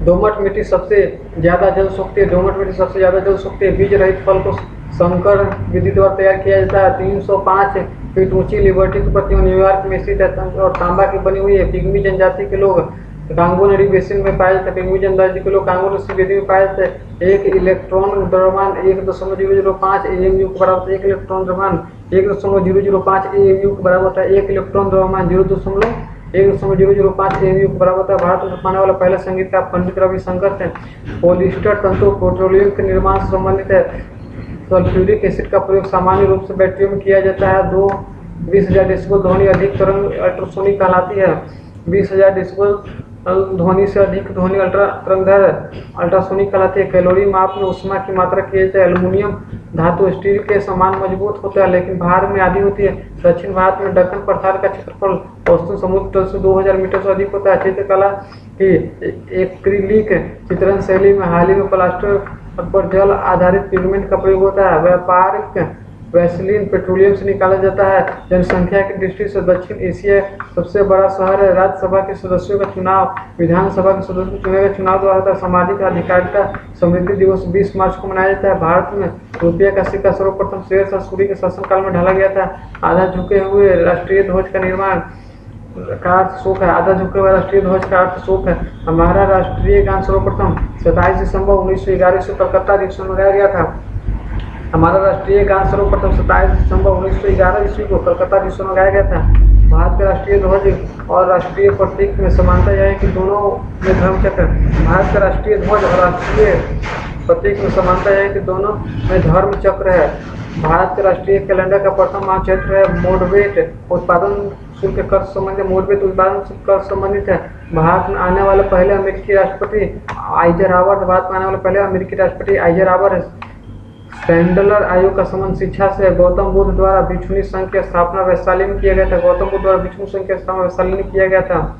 S1: दोमट मिट्टी सबसे ज्यादा जल सोखती है। दोमट मिट्टी सबसे ज्यादा जल सोखती है। बीज रहित फल को संकर विधि द्वारा तैयार किया जाता है। 305 फीट ऊंची लिबर्टी की प्रतिमा न्यूयॉर्क में स्थित है और तांबा की बनी हुई है। पिग्मी जनजाति के लोग कांगो नदी बेसिन में पाए जाते हैं। पिग्मी जनजाति के लोग कांगो नदी बेसिन में पाए जाते हैं। एक इलेक्ट्रॉन द्रव्यमान 1.005 AMU के बराबर। एक इलेक्ट्रॉन द्रव्यमान 1.005 AMU के बराबर होता है। एक इलेक्ट्रॉन द्रव्यमान 1.005 AMU के बराबर होता है। भारत में पाने वाला पहला संगीतकार पंडित रविशंकर थे। पॉलिएस्टर तंतु पेट्रोलियम के निर्माण से संबंधित है। सल्फ्यूरिक एसिड का प्रयोग सामान्य रूप से बैटरियों में किया जाता है। 20,000 डेसिबल ध्वनि अधिक तरंग अल्ट्रासोनिक कहलाती है। 20,000 डेसिबल ध्वनि से अधिक ध्वनि अल्ट्रासोनिक कहलाती है। कैलोरी माप में ऊष्मा की मात्रा की जाती है। एल्युमिनियम धातु स्टील के समान मजबूत होता है लेकिन भार में आधी होती है। दक्षिण भारत में दक्कन पठार का क्षेत्रफल औसतन समुद्र तल से 2000 मीटर से अधिक होता है। चित्रकला की एक्रिलिक चित्रण शैली में हाल ही में प्लास्टर पर जल आधारित पिगमेंट का प्रयोग होता है। व्यापारिक वैसलीन पेट्रोलियम से निकाला जाता है। जनसंख्या की दृष्टि से दक्षिण एशिया सबसे बड़ा शहर है। राज्यसभा के सदस्यों का चुनाव विधानसभा के सदस्यों को चुने गए चुनाव द्वारा होता है। सामाजिक अधिकारिता समृद्धि दिवस 20 मार्च को मनाया जाता है। भारत में रुपये का सिक्का सर्वप्रथम शेरशाह सूरी के शासनकाल में ढाला गया था। आधा झुके हुए राष्ट्रीय ध्वज का निर्माण का अर्थ शोक है। आधा झुके हुए राष्ट्रीय ध्वज का अर्थ शोक है। हमारा राष्ट्रीय गान सर्वप्रथम 27 दिसंबर 1911 से कलकत्ता दिवस में गाया गया था। हमारा राष्ट्रीय गान सर्वप्रथम 27 दिसंबर 1911 ईस्वी को कलकत्ता दिवस में गाया गया था। भारत के राष्ट्रीय ध्वज और राष्ट्रीय प्रतीक में समानता यह है कि दोनों में धर्मचक्र। भारत का राष्ट्रीय ध्वज और राष्ट्रीय प्रतीक में समानता यह है कि दोनों में धर्म चक्र है। भारत के राष्ट्रीय कैलेंडर का प्रथम मानचित्र है। मोडवेट उत्पादन शुल्क कर संबंधित मोडवेट उत्पादन शुल्क कर संबंधित है। भारत में आने वाले पहले अमेरिकी राष्ट्रपति आइजनहावर भारत में आने वाले पहले अमेरिकी राष्ट्रपति आइजनहावर है। सैंडलर आयोग का संबंध शिक्षा से गौतम बुद्ध द्वारा भिक्षुणी संघ की स्थापना वैशाली में किया गया था। गौतम बुद्ध द्वारा भिक्षुणी संघ की स्थापना वैशाली में किया गया था।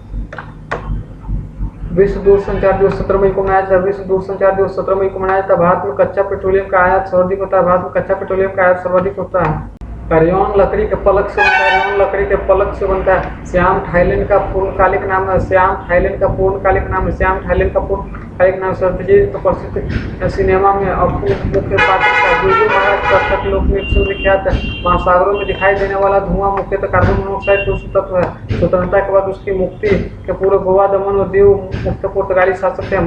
S1: विश्व दूरसंचार दिवस 17 मई को मनाया जाता है। विश्व दूरसंचार दिवस 17 मई को मनाया जाता है। भारत में कच्चा पेट्रोलियम का आयात सर्वाधिक होता है। भारत में कच्चा पेट्रोलियम का आयात सर्वाधिक होता है। कार्योन लकड़ी के पलक से बनता है। कार्योन लकड़ी के पलक से बनता है। श्याम थाईलैंड का पूर्णकालिक नाम है। श्याम थाईलैंड का पूर्णकालिक नाम है। श्याम थाईलैंड का पूर्णकालिक नाम सत्यजीत तो प्रसिद्ध सिनेमा में अपने मुख्य पात्र का गुरु महाराज कथक लोक नृत्य विख्यात है। महासागरों में दिखाई देने वाला धुआं मुख्यतः कार्बन मोनोऑक्साइड दूषित तत्व है। स्वतंत्रता के बाद उसकी मुक्ति के पूर्व गोवा दमन और दीव मुक्त पुर्तगाली शासक थे।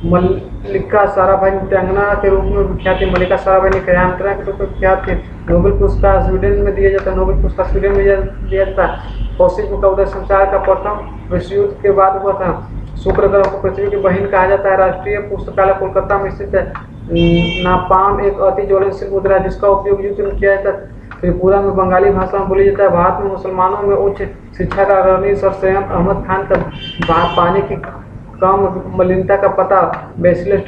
S1: मल्लिका साराभाई नृत्यांगना के रूप में विख्यात थी। मल्लिका साराभाई ने कयांत्रा के रूप में विख्यात थी। नोबेल पुरस्कार स्वीडन में दिया जाता है। नोबेल पुरस्कार स्वीडन में दिया जाता है। कौशिक का उदय संसार का प्रथम विश्व युद्ध के बाद हुआ था। शुक्र ग्रह को पृथ्वी की बहन कहा जाता है। राष्ट्रीय पुस्तकालय कोलकाता में स्थित है। नापाम एक अति ज्वलनशील मुद्रा है जिसका उपयोग युद्ध में किया जाता है। त्रिपुरा में बंगाली भाषा में बोली जाता है। भारत में मुसलमानों में उच्च शिक्षा का अग्रणी सर सैयद अहमद खान का पानी की कम मलिनता का पता बेसिलस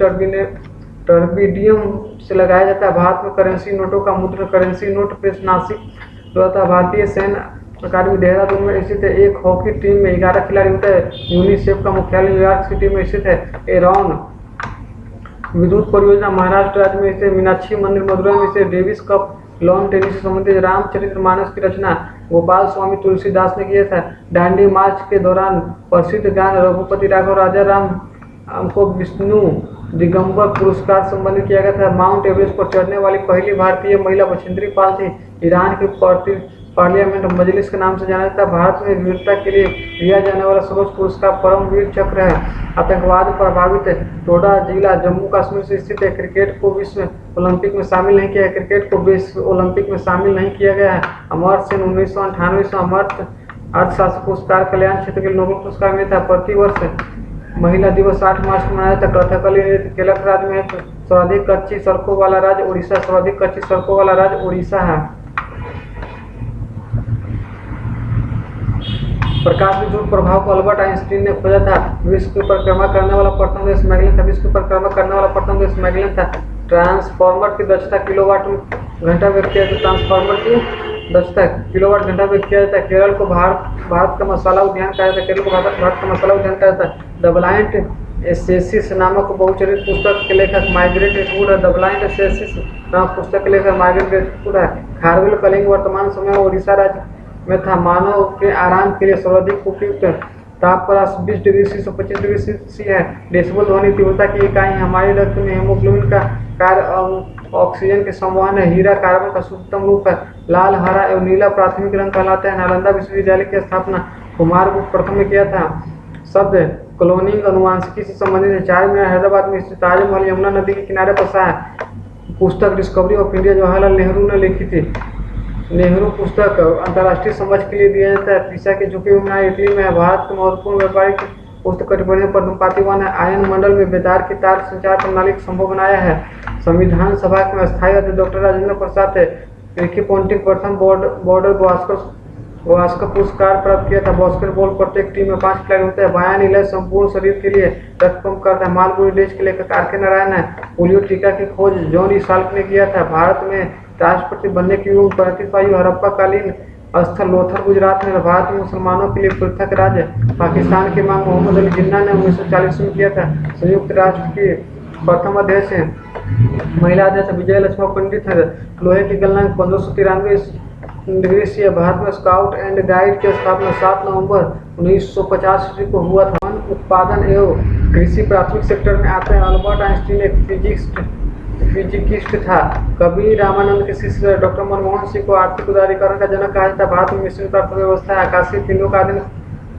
S1: टर्बिडियम से लगाया जाता है। भारत में करेंसी नोटों का मुद्रण करेंसी नोट प्रेस नासिक द्वारा भारतीय सैन्य अकादमी देहरादून में स्थित है। एक हॉकी टीम में 11 खिलाड़ी होते हैं। यूनिसेफ का मुख्यालय न्यूयॉर्क सिटी में स्थित है। एरॉन विद्युत परियोजना महाराष्ट्र राज्य में स्थित। मीनाक्षी मंदिर मदुरै में स्थित। डेविस कप लॉन टेनिस से संबंधित रामचरितमानस की रचना गोपाल स्वामी तुलसीदास ने किया था। दांडी मार्च के दौरान प्रसिद्ध गान रघुपति राघव राजा राम को विष्णु दिगंबर पुरस्कार संबंधित किया गया था। माउंट एवरेस्ट पर चढ़ने वाली पहली भारतीय महिला बछेंद्री पाल थी। ईरान की पार्लियामेंट मजलिस के नाम से जाना जाता है। भारत में वीरता के लिए दिया जाने वाला सर्वोच्च पुरस्कार परमवीर चक्र है। आतंकवाद प्रभावित टोडा जिला जम्मू कश्मीर से स्थित है। क्रिकेट को विश्व ओलंपिक में शामिल नहीं किया है। क्रिकेट को विश्व ओलंपिक में शामिल नहीं किया गया है। अमर्त्य सेन 1998 से अमर्त्य अर्थशास्त्र पुरस्कार कल्याण क्षेत्र के लिए नोबेल पुरस्कार मिला था। प्रतिवर्ष महिला दिवस 8 मार्च को मनाया जाता है। कथकली नृत्य केरल राज्य में सर्वाधिक कच्ची सड़कों वाला राज्य उड़ीसा। सर्वाधिक कच्ची सड़कों वाला राज्य उड़ीसा है। प्रकाश विद्युत प्रभाव को अल्बर्ट आइंस्टीन ने खोजा था। विश्व की परिक्रमा करने वाला प्रथम देश मैगलन था। विश्व की परिक्रमा करने वाला प्रथम देश मैगलन था। ट्रांसफार्मर की दक्षता किलोवाट घंटा व्यक्त किया जाता है। ट्रांसफार्मर की दक्षता किलोवाट घंटा व्यक्त किया जाता है। केरल को भारत का मसाला उद्यान कहा जाता है। केरल को भारत का मसाला उद्यान कहा जाता है। द ब्लाइंड एसेसिस नामक बहुचरित पुस्तक के लेखक मार्गरेट एटवुड है। द ब्लाइंड एसेसिस नामक पुस्तक के लेखक मार्गरेट एटवुड है। खारवेल कलिंग वर्तमान समय में ओडिशा राज्य में था। मानव के आराम के लिए सर्वाधिक उपयुक्त तापक्रम 20 डिग्री सी से 25 डिग्री सी है। डेसिबल ध्वनि तीव्रता की इकाई हमारे रक्त में हेमोग्लोबिन का कार्य ऑक्सीजन के संवहन है। हीरा कार्बन का शुद्धतम रूप है। लाल, हरा एवं नीला प्राथमिक रंग कहलाता है। नालंदा विश्वविद्यालय की स्थापना कुमारगुप्त प्रथम ने किया था। शब्द क्लोनिंग अनुवांशिकी से संबंधित है। 4 मीनार हैदराबाद में स्थित ताजमहल यमुना नदी के किनारे बसा है। पुस्तक discovery of India Jawaharlal Nehru ने लिखी थी। नेहरू पुस्तक अंतर्राष्ट्रीय समझ के लिए दिया जाता है। पीसा के झुके हुए मीनार इटली में है। भारत के महत्वपूर्ण व्यापारिक उष्णकटिबंधीय पर्णपाती वन है। आयन मंडल में बेतार की तार संचार प्रणाली को संभव बनाया है। संविधान सभा में अस्थायी अध्यक्ष डॉक्टर राजेंद्र प्रसाद है। रिकी पोंटिंग प्रथम बॉर्डर गावस्कर पुरस्कार प्राप्त किया था। बास्केटबॉल प्रत्येक टीम में 5 खिलाड़ी होते हैं। बायां नीला संपूर्ण शरीर के लिए रक्त पंप करता है। मालगुडी डेज के लेखक आर के नारायण है। पोलियो टीका की खोज जॉन ई साल्क ने किया था। भारत में राष्ट्रपति बनने की उम्र 35 आयु। हड़प्पा कालीन स्थल लोथल गुजरात में। भारत में मुसलमानों के लिए पृथक राज्य पाकिस्तान की मांग मोहम्मद अली जिन्ना ने 1940 में किया था। संयुक्त राष्ट्र की प्रथम अध्यक्ष महिला अध्यक्ष विजय लक्ष्मी पंडित है। लोहे की गलनांक 1593 डिग्री सी है। भारत में स्काउट एंड गाइड की स्थापना 7 नवंबर 1950 ईस्वी को हुआ था। वन उत्पादन एवं कृषि प्राथमिक सेक्टर में आते हैं। अल्बर्ट आइंस्टीन एक फिजिकिस्ट था। कबीर रामानंद के शिष्य डॉक्टर मनमोहन सिंह को आर्थिक उदारीकरण का जनक कहा जाता है। भारत में मिश्रित अर्थव्यवस्था है। आकाशीय पिंडों का अध्ययन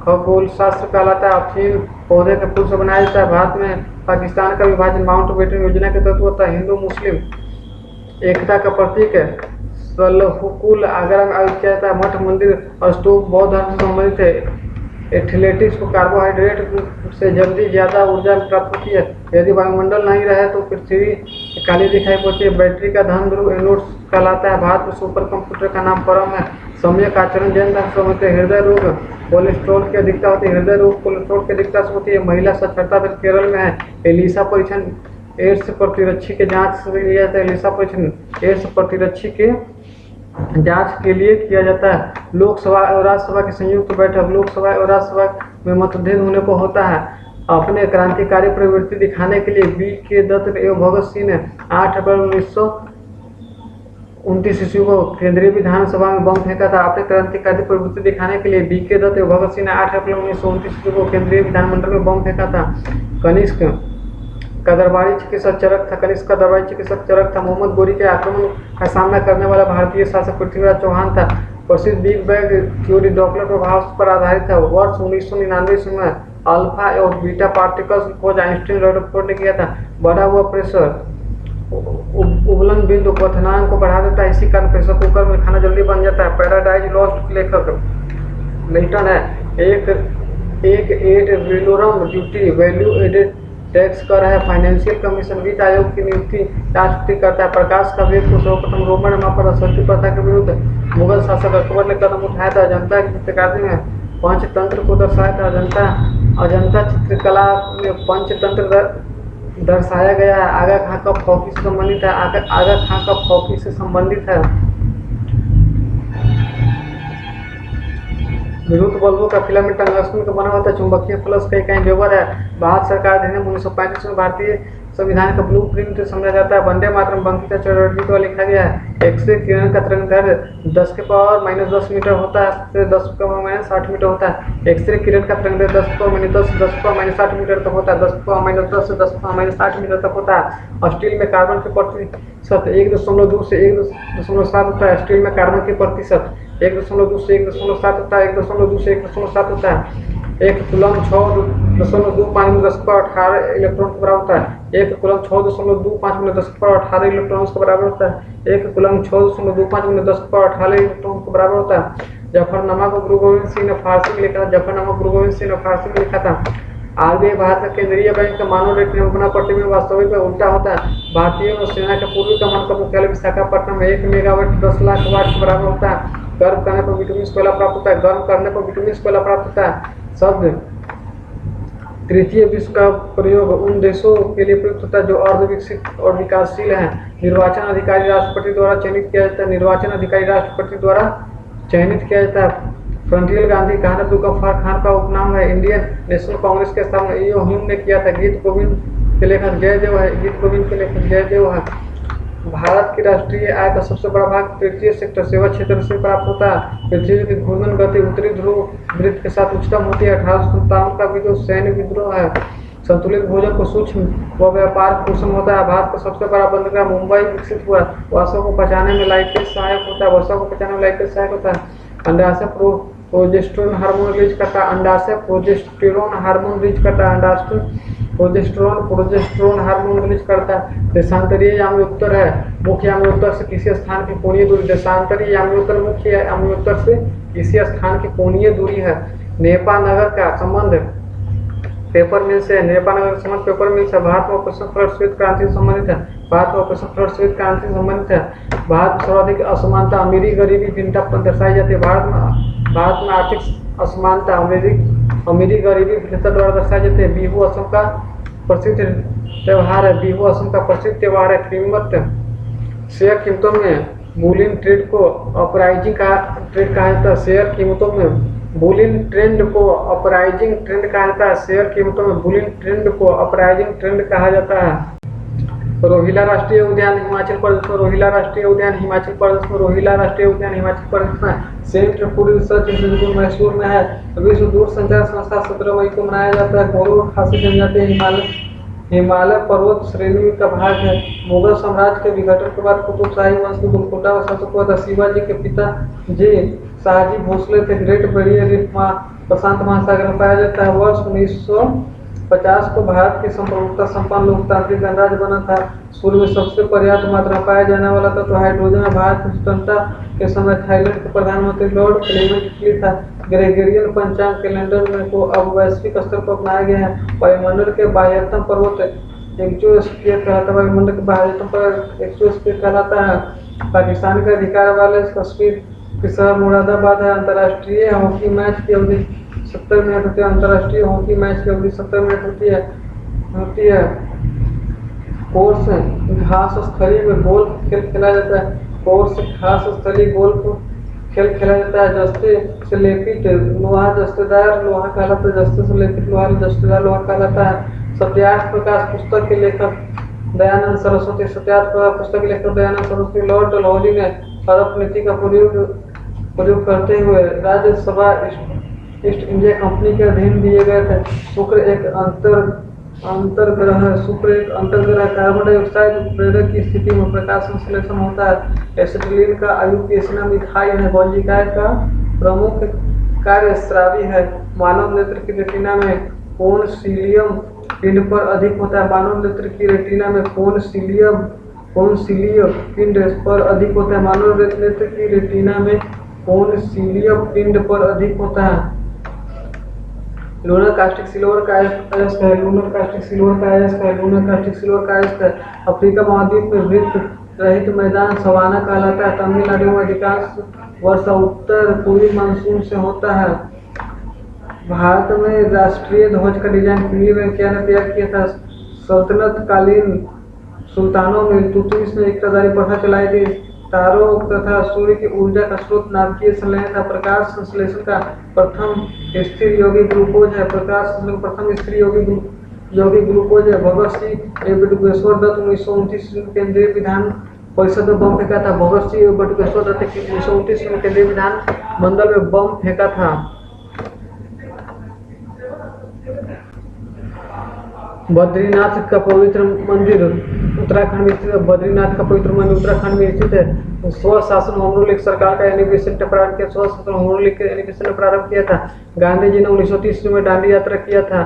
S1: खगोलशास्त्र कहलाता है। अफीम पौधे के फूल से बनाया जाता है। भारत में पाकिस्तान का विभाजन माउंटबेटन योजना के तहत होता है। हिंदू मुस्लिम एकता का प्रतीक है। सलहुकुल आगरा में आयोजित किया जाता है। मठ मंदिर और स्तूप बौद्ध धर्म से संबंधित है। एथलेटिक्स को कार्बोहाइड्रेट से जल्दी ज्यादा ऊर्जा प्राप्त होती है। यदि वायुमंडल नहीं रहे तो पृथ्वी काली दिखाई पड़ती है। बैटरी का धन ध्रुव एनोड्स कहलाता है। भारत में सुपर कंप्यूटर का नाम परम है। सम्यक आचरण जैन धर्म से होते हैं। हृदय रोग कोलेस्ट्रॉल की अधिकता होती है। हृदय रोग कोलेस्ट्रॉल की अधिकता से होती है। महिला साक्षरता दर केरल में है। एलिसा परीक्षण एड्स प्रतिरक्षी के जांच से लिया जाता है। एलिसा परीक्षण एड्स प्रतिरक्षी के जांच के लिए किया जाता है। लोकसभा और राज्यसभा की संयुक्त बैठक लोकसभा और राज्यसभा में मतभेद होने को होता है। अपने क्रांतिकारी प्रवृत्ति दिखाने के लिए बी के दत्त एवं भगत सिंह ने 8 अप्रैल 1929 ईस्वी को केंद्रीय विधानसभा में बम फेंका था। अपने क्रांतिकारी प्रवृत्ति दिखाने के लिए बी के दत्त एवं भगत सिंह ने 8 अप्रैल 1929 ईस्वी को केंद्रीय विधानमंडल में बम फेंका था। कनिष्क का दरबारी चिकित्सक चरक था। कनिष्क का दरबारी चिकित्सक चरक था। मोहम्मद गोरी के आक्रमण का सामना करने वाला भारतीय शासक पृथ्वीराज चौहान था। प्रसिद्ध बिग बैंग थ्योरी डॉपलर प्रभाव पर आधारित था। वर्ष 1999 में अल्फा और बीटा पार्टिकल्स की खोज आइंस्टीन रदरफोर्ड ने किया था। बढ़ा हुआ प्रेशर उबलन बिंदु क्वथनांक को बढ़ा देता है। इसी कारण प्रेशर कुकर में खाना जल्दी बन जाता है। पैराडाइज लॉस्ट लेखक मिल्टन है। एक वेलोरम ड्यूटी वैल्यू एडेड टैक्स कर है। फाइनेंशियल कमीशन वित्त आयोग की नियुक्ति राष्ट्रपति करता है। प्रकाश का वेग को सर्वप्रथम रोमन पर असत्य प्रथा के विरुद्ध मुगल शासक अकबर ने कदम उठाया था। अजंता की चित्रकारी में पंचतंत्र को दर्शाया था। अजंता चित्रकला में पंचतंत्र दर्शाया गया है। आगा खां का फौकी से संबंधित है। आगा खां का फौकी से संबंधित है। विद्युत बल्बों का फिलामेंट टंगस्टन का बना होता है। चुंबकीय प्लस का इकाई वेबर है। भारत सरकार अधिनियम 1935 में भारतीय संविधान का ब्लूप्रिंट समझा जाता है। वंदे मातरम बंकिम चटर्जी द्वारा लिखा गया है। एक्स-रे किरण का तरंगदैर्घ्य 10 के पावर -10 मीटर होता है से 10 के पावर -60 मीटर होता है। एक्स-रे किरण का तरंगदैर्घ्य 10 के पावर -10 10 के पावर -60 मीटर तक होता है। 10 के पावर -10 से 10 के पावर -60 मीटर तक होता है। और स्टील में कार्बन की प्रतिशत 1.2 से 1.7 होता है। स्टील में कार्बन की प्रतिशत 1.2 से 1.7 होता है। 1.2 से 1.7 होता है। एक कूलम 6.25 में 10 पर 18 इलेक्ट्रॉन के बराबर होता है। एक कूलम 6.25 में 10 पर 18 इलेक्ट्रॉन के बराबर होता है। एक कूलम 6.25 में 10 पर 18 इलेक्ट्रॉन के बराबर होता है। जफरनामा को गुरु गोविंद सिंह ने फारसी में लिखा था। जफरनामा गुरु गोविंद सिंह ने फारसी में लिखा था। आरबीआई भारत का केंद्रीय बैंक का मानव रेट नियमना पट्टी में वास्तविक में उल्टा होता है। भारतीय सेना के पूर्वी कमान का मुख्यालय विशाखापट्टनम में 1 मेगावाट 10 लाख वाट के बराबर होता है। गर्म करने पर विटामिन कोयला प्राप्त होता है। गर्म करने पर विटामिन कोयला प्राप्त होता है। शब्द तृतीय विश्व का प्रयोग उन देशों के लिए प्रयुक्त होता है जो अर्ध विकसित और विकासशील हैं। निर्वाचन अधिकारी राष्ट्रपति द्वारा चयनित किया जाता है। निर्वाचन अधिकारी राष्ट्रपति द्वारा चयनित किया जाता है। फ्रंटियर गांधी खान अब्दुल गफ्फार खान का उपनाम है। इंडियन नेशनल कांग्रेस के स्थापना ईओ ह्यूम ने किया था। गीत गोविंद के लेखक जयदेव है। गीत गोविंद के लेखक जयदेव है। भारत की राष्ट्रीय आय का सबसे बड़ा भाग तृतीय सेक्टर सेवा क्षेत्र से प्राप्त होता है। पृथ्वी की घूर्णन गति उत्तरी ध्रुव वृत्त के साथ उच्चतम होती है। 1857 का विद्रोह सैन्य विद्रोह है। संतुलित भोजन को सूक्ष्म व व्यापार पोषण होता है। भारत का सबसे बड़ा बंदरगाह मुंबई विकसित हुआ। वसा को पचाने में लाइकेज सहायक होता है। वसा को पचाने में लाइकेज सहायक होता है। अंडाशय प्रोजेस्टेरोन हार्मोन रिलीज करता है। अंडाशय प्रोजेस्टेरोन हार्मोन रिलीज करता है। अंडाशय प्रोजेस्टेरोन हार्मोन रिलीज करता है। देशांतरीय याम्योत्तर है। मुख्य याम्योत्तर से किसी स्थान की कोणीय दूरी। देशांतरीय याम्योत्तर मुख्य याम्योत्तर से किसी स्थान की कोणीय दूरी है। नेपा नगर का संबंध पेपर मिल से। नेपा नगर का संबंध पेपर मिल से। भारत में ऑपरेशन फ्लड श्वेत क्रांति से संबंधित है। भारत में ऑपरेशन फ्लड श्वेत क्रांति से संबंधित है। भारत में सर्वाधिक असमानता अमीरी गरीबी भिन्नता पर दर्शाई जाती है। भारत में आर्थिक असमानता अमीरी गरीबी भिन्नता द्वारा दर्शाई जाती है। बिहू असम का प्रसिद्ध त्यौहार है। बिहू असम का प्रसिद्ध त्यौहार है। कीमत शेयर कीमतों में बुलियन ट्रेड को अपराइजिंग का ट्रेड कहा जाता है। शेयर कीमतों में बुलियन ट्रेंड को अपराइजिंग ट्रेंड कहा जाता है। शेयर कीमतों में बुलियन ट्रेंड को अपराइजिंग ट्रेंड कहा जाता है। रोहिला राष्ट्रीय उद्यान हिमाचल प्रदेश में। रोहिला राष्ट्रीय उद्यान हिमाचल प्रदेश में। रोहिला राष्ट्रीय उद्यान हिमाचल प्रदेश में। Central food research institute Mysore में है। विश्व दूरसंचार संस्था 17 मई को मनाया जाता है। गौरव खासी जनजाति हिमालय पर्वत श्रेणी का भाग है। मुगल साम्राज्य के विघटन के बाद कुतुब शाही वंश के गोलकोंडा का शासक हुआ था। शिवाजी के पिता जी शाहजी भोसले थे। ग्रेट बैरियर रीफ प्रशांत महासागर में पाया जाता है। वर्ष 1950 को भारत की संप्रभुता संपन्न लोकतांत्रिक गणराज्य बना था। सूर्य में सबसे पर्याप्त मात्रा में पाया जाने वाला था तो हाइड्रोजन में भारत की स्वतंत्रता के समय थाईलैंड के प्रधानमंत्री लॉर्ड क्लेमेंट इटली था। ग्रेगोरियन पंचांग कैलेंडर में को अब वैश्विक स्तर पर अपनाया गया है। वायुमंडल के बाह्यतम पर्वत एक्सोस्फीयर कहलाता है। वायुमंडल के बाह्यतम पर एक्सोस्फीयर कहलाता है। पाकिस्तान के अधिकार वाले कश्मीर के शहर मुरादाबाद है। अंतर्राष्ट्रीय हॉकी मैच की अवधि 70 मिनट होती है। अंतर्राष्ट्रीय हॉकी मैच की अवधि 70 मिनट होती है। कोर्स घास स्थली में गोल्फ खेल खेला जाता है। कोर्स घास स्थली गोल्फ खेल खेला जाता है। जस्ते से लेपित लोहा जस्तेदार लोहा कहलाता है। जस्ते से लेपित लोहा जस्तेदार लोहा कहलाता है। सत्यार्थ प्रकाश पुस्तक के लेखक दयानंद सरस्वती। सत्यार्थ प्रकाश पुस्तक के लेखक दयानंद सरस्वती। लॉर्ड डलहौजी ने अरब नीति का प्रयोग करते हुए राज्यसभा ईस्ट इंडिया कंपनी के अधीन दिए गए थे। शुक्र एक अंतर्ग्रह है। शुक्र एक अंतर्ग्रह कार्बन डाइऑक्साइड उत्प्रेरक की स्थिति में प्रकाश संश्लेषण होता है। एसिटिलीन का आयुकेसिना मिथाइल है। वल्जिकाय का प्रमुख कार्य स्रावी है। मानव नेत्र की रेटिना में कोण सीलियम पिंड पर अधिक होता है। मानव नेत्र की रेटिना में कोण सीलियम पिंड पर अधिक होता है। मानव नेत्र की रेटिना में कोण सीलियम पिंड पर अधिक होता है। लूनर कास्टिक सिल्वर का अयस्क है। लूनर कास्टिक सिल्वर का अयस्क है। लूनर कास्टिक सिल्वर का अयस्क है। अफ्रीका महाद्वीप में वृत्त रहित मैदान सवाना कहलाता है। तमिलनाडु में अधिकांश वर्षा उत्तर पूर्वी मानसून से होता है। भारत में राष्ट्रीय ध्वज का डिजाइन पीली वेंकैया ने तैयार किया था। सल्तनत कालीन सुल्तानों में इल्तुतमिश ने इक़्तिदारी प्रथा चलाई थी तारों तथा सूर्य की ऊर्जा का स्रोत नाभिकीय संलयन था। प्रकाश संश्लेषण का प्रथम स्थिर यौगिक ग्लूकोज है। प्रकाश संश्लेषण का प्रथम स्थिर यौगिक ग्लूकोज है। भगत सिंह एवं बटुकेश्वर दत्त 1929 में केंद्रीय विधान परिषद में बम फेंका था। भगत सिंह एवं बटुकेश्वर दत्त 1929 में केंद्रीय विधान मंडल में बम फेंका था। बद्रीनाथ का पवित्र मंदिर उत्तराखंड में स्थित है। बद्रीनाथ का पवित्र मंदिर उत्तराखंड में स्थित है। स्वशासन होम रूल लीग सरकार का एनिवेशन ने प्रारंभ किया। स्वशासन होम रूल लीग के एनिवेशन ने प्रारंभ किया था। गांधी जी ने 1930 में दांडी यात्रा किया था।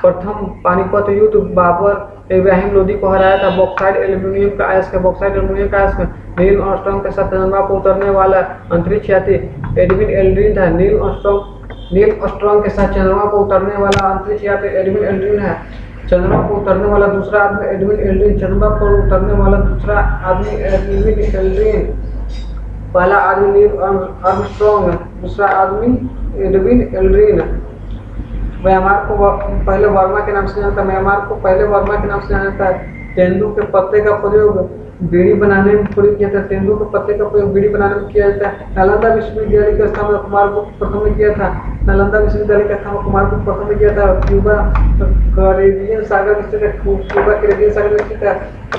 S1: प्रथम पानीपत युद्ध बाबर इब्राहिम लोदी को हराया था। बॉक्साइड एल्यूमिनियम का अयस्क है। बॉक्साइड एल्यूमिनियम का अयस्क नील आर्मस्ट्रांग के साथ चंद्रमा पर उतरने वाला अंतरिक्ष यात्री एडविन एल्ड्रिन था। नील आर्मस्ट्रांग के साथ चंद्रमा पर उतरने वाला अंतरिक्ष यात्री एडविन एल्ड्रिन है। चंद्रमा पर उतरने वाला दूसरा आदमी एडविन एल्ड्रिन। चंद्रमा पर उतरने वाला दूसरा आदमी एडविन एल्ड्रिन। पहला आदमी नील आर्मस्ट्रांग, दूसरा आदमी एडविन एल्ड्रिन। म्यांमार को पहले वर्मा के नाम से जाना था। म्यांमार को पहले वर्मा के नाम से जाना था। तेंदू के पत्ते का प्रयोग बीड़ी बनाने में प्रयोग किया था। तेंदू के पत्ते का प्रयोग बीड़ी बनाने में किया जाता है। नालंदा विश्वविद्यालय का स्थापना कुमारगुप्त प्रथम ने किया था। नालंदा विश्वविद्यालय का स्थापना कुमारगुप्त प्रथम ने किया था। क्यूबा कैरेबियन सागर में स्थित है। क्यूबा कैरेबियन सागर में स्थित है।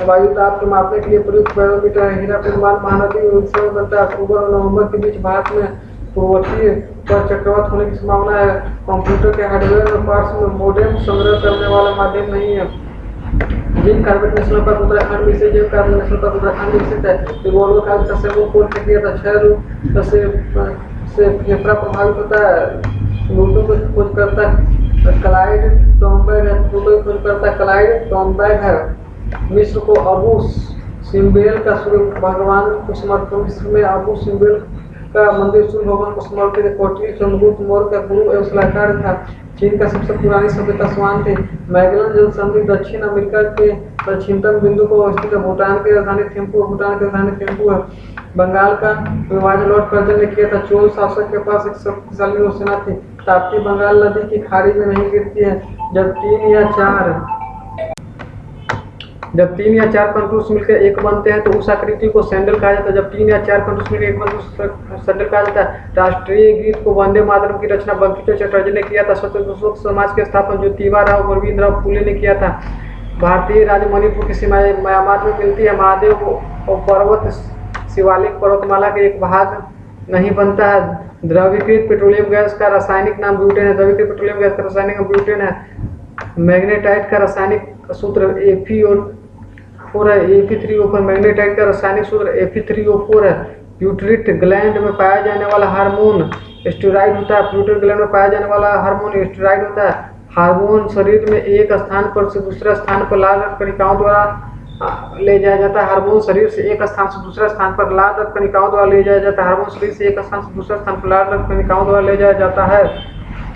S1: वायु दाब को मापने के लिए प्रयुक्त बैरोमीटर है। हीरा परिमाण महानदी में बनता है। अक्टूबर और नवंबर के बीच भारत में पूर्वोत्तर पर चक्रवात होने की संभावना है। कंप्यूटर के हार्डवेयर में पार्ट्स में मोडेम संग्रह करने वाला माध्यम नहीं है। जिन कार्बेट नेशनल पार्क उत्तराखंड में से जिन कार्बेट नेशनल पार्क उत्तराखंड में स्थित है। रिवॉल्वर का विकास वो कोल किया था। क्षय रोग से फेफड़ा प्रभावित होता है। प्लूटो को खोज करता क्लाइड टॉमबैग है। प्लूटो की खोज करता क्लाइड टॉमबैग है। मिस्र को अबू सिम्बेल का सूर्य भगवान को समर्पित। मिस्र में अबू सिम्बेल का मंदिर सूर्य भगवान को समर्पित है। कोटिल चंद्रगुप्त मौर्य का गुरु एवं सलाहकार था। चीन का सबसे पुरानी सभ्यता स्वान थी। मैगलन जल संधि दक्षिण अमेरिका के दक्षिणतम बिंदु को स्थित है। भूटान की राजधानी थिम्पू है। बंगाल का विभाजन लॉर्ड कर्जन ने किया था। चोल शासक के पास एक शक्तिशाली नौसेना थी। ताप्ती बंगाल नदी की खाड़ी में नहीं गिरती है। जब तीन या चार कंट्रोल्स मिलकर एक बनते हैं तो उस आकृति को सैंडल कहा जाता है। जब 3 या 4 कंट्रोल्स मिलकर एक बनते हैं सैंडल कहा जाता है। राष्ट्रीय गीत को वंदे मातरम की रचना बंकिम चटर्जी ने किया था। स्वतंत्र समाज के स्थापना ज्योतिबा राव गोविंद राव फूले ने किया था। भारतीय राज्य मणिपुर की सीमाएं म्यांमार में मिलती है। महादेव और पर्वत शिवालिक पर्वतमाला के एक भाग नहीं बनता है। द्रवीकृत पेट्रोलियम गैस का रासायनिक नाम ब्यूटेन है। द्रवीकृत पेट्रोलियम गैस का रासायनिक नाम ब्यूटेन है। मैग्नेटाइट का रासायनिक सूत्र Fe4 है। Fe3O4। मैग्नेटाइट का रासायनिक सूत्र Fe3O4 है। प्यूटरिट ग्लैंड में पाया जाने वाला हार्मोन स्टेरॉइड होता है। प्यूटरिट ग्लैंड में पाया जाने वाला हार्मोन स्टेरॉइड होता है। हार्मोन शरीर में एक स्थान पर से दूसरे स्थान पर लाल रक्त कणिकाओं द्वारा ले जाया जाता है। हार्मोन शरीर से एक स्थान से दूसरे स्थान पर लाल रक्त कणिकाओं द्वारा ले जाया जाता है। हार्मोन शरीर से एक स्थान से दूसरे स्थान पर लाल रक्त कणिकाओं द्वारा ले जाया जाता है।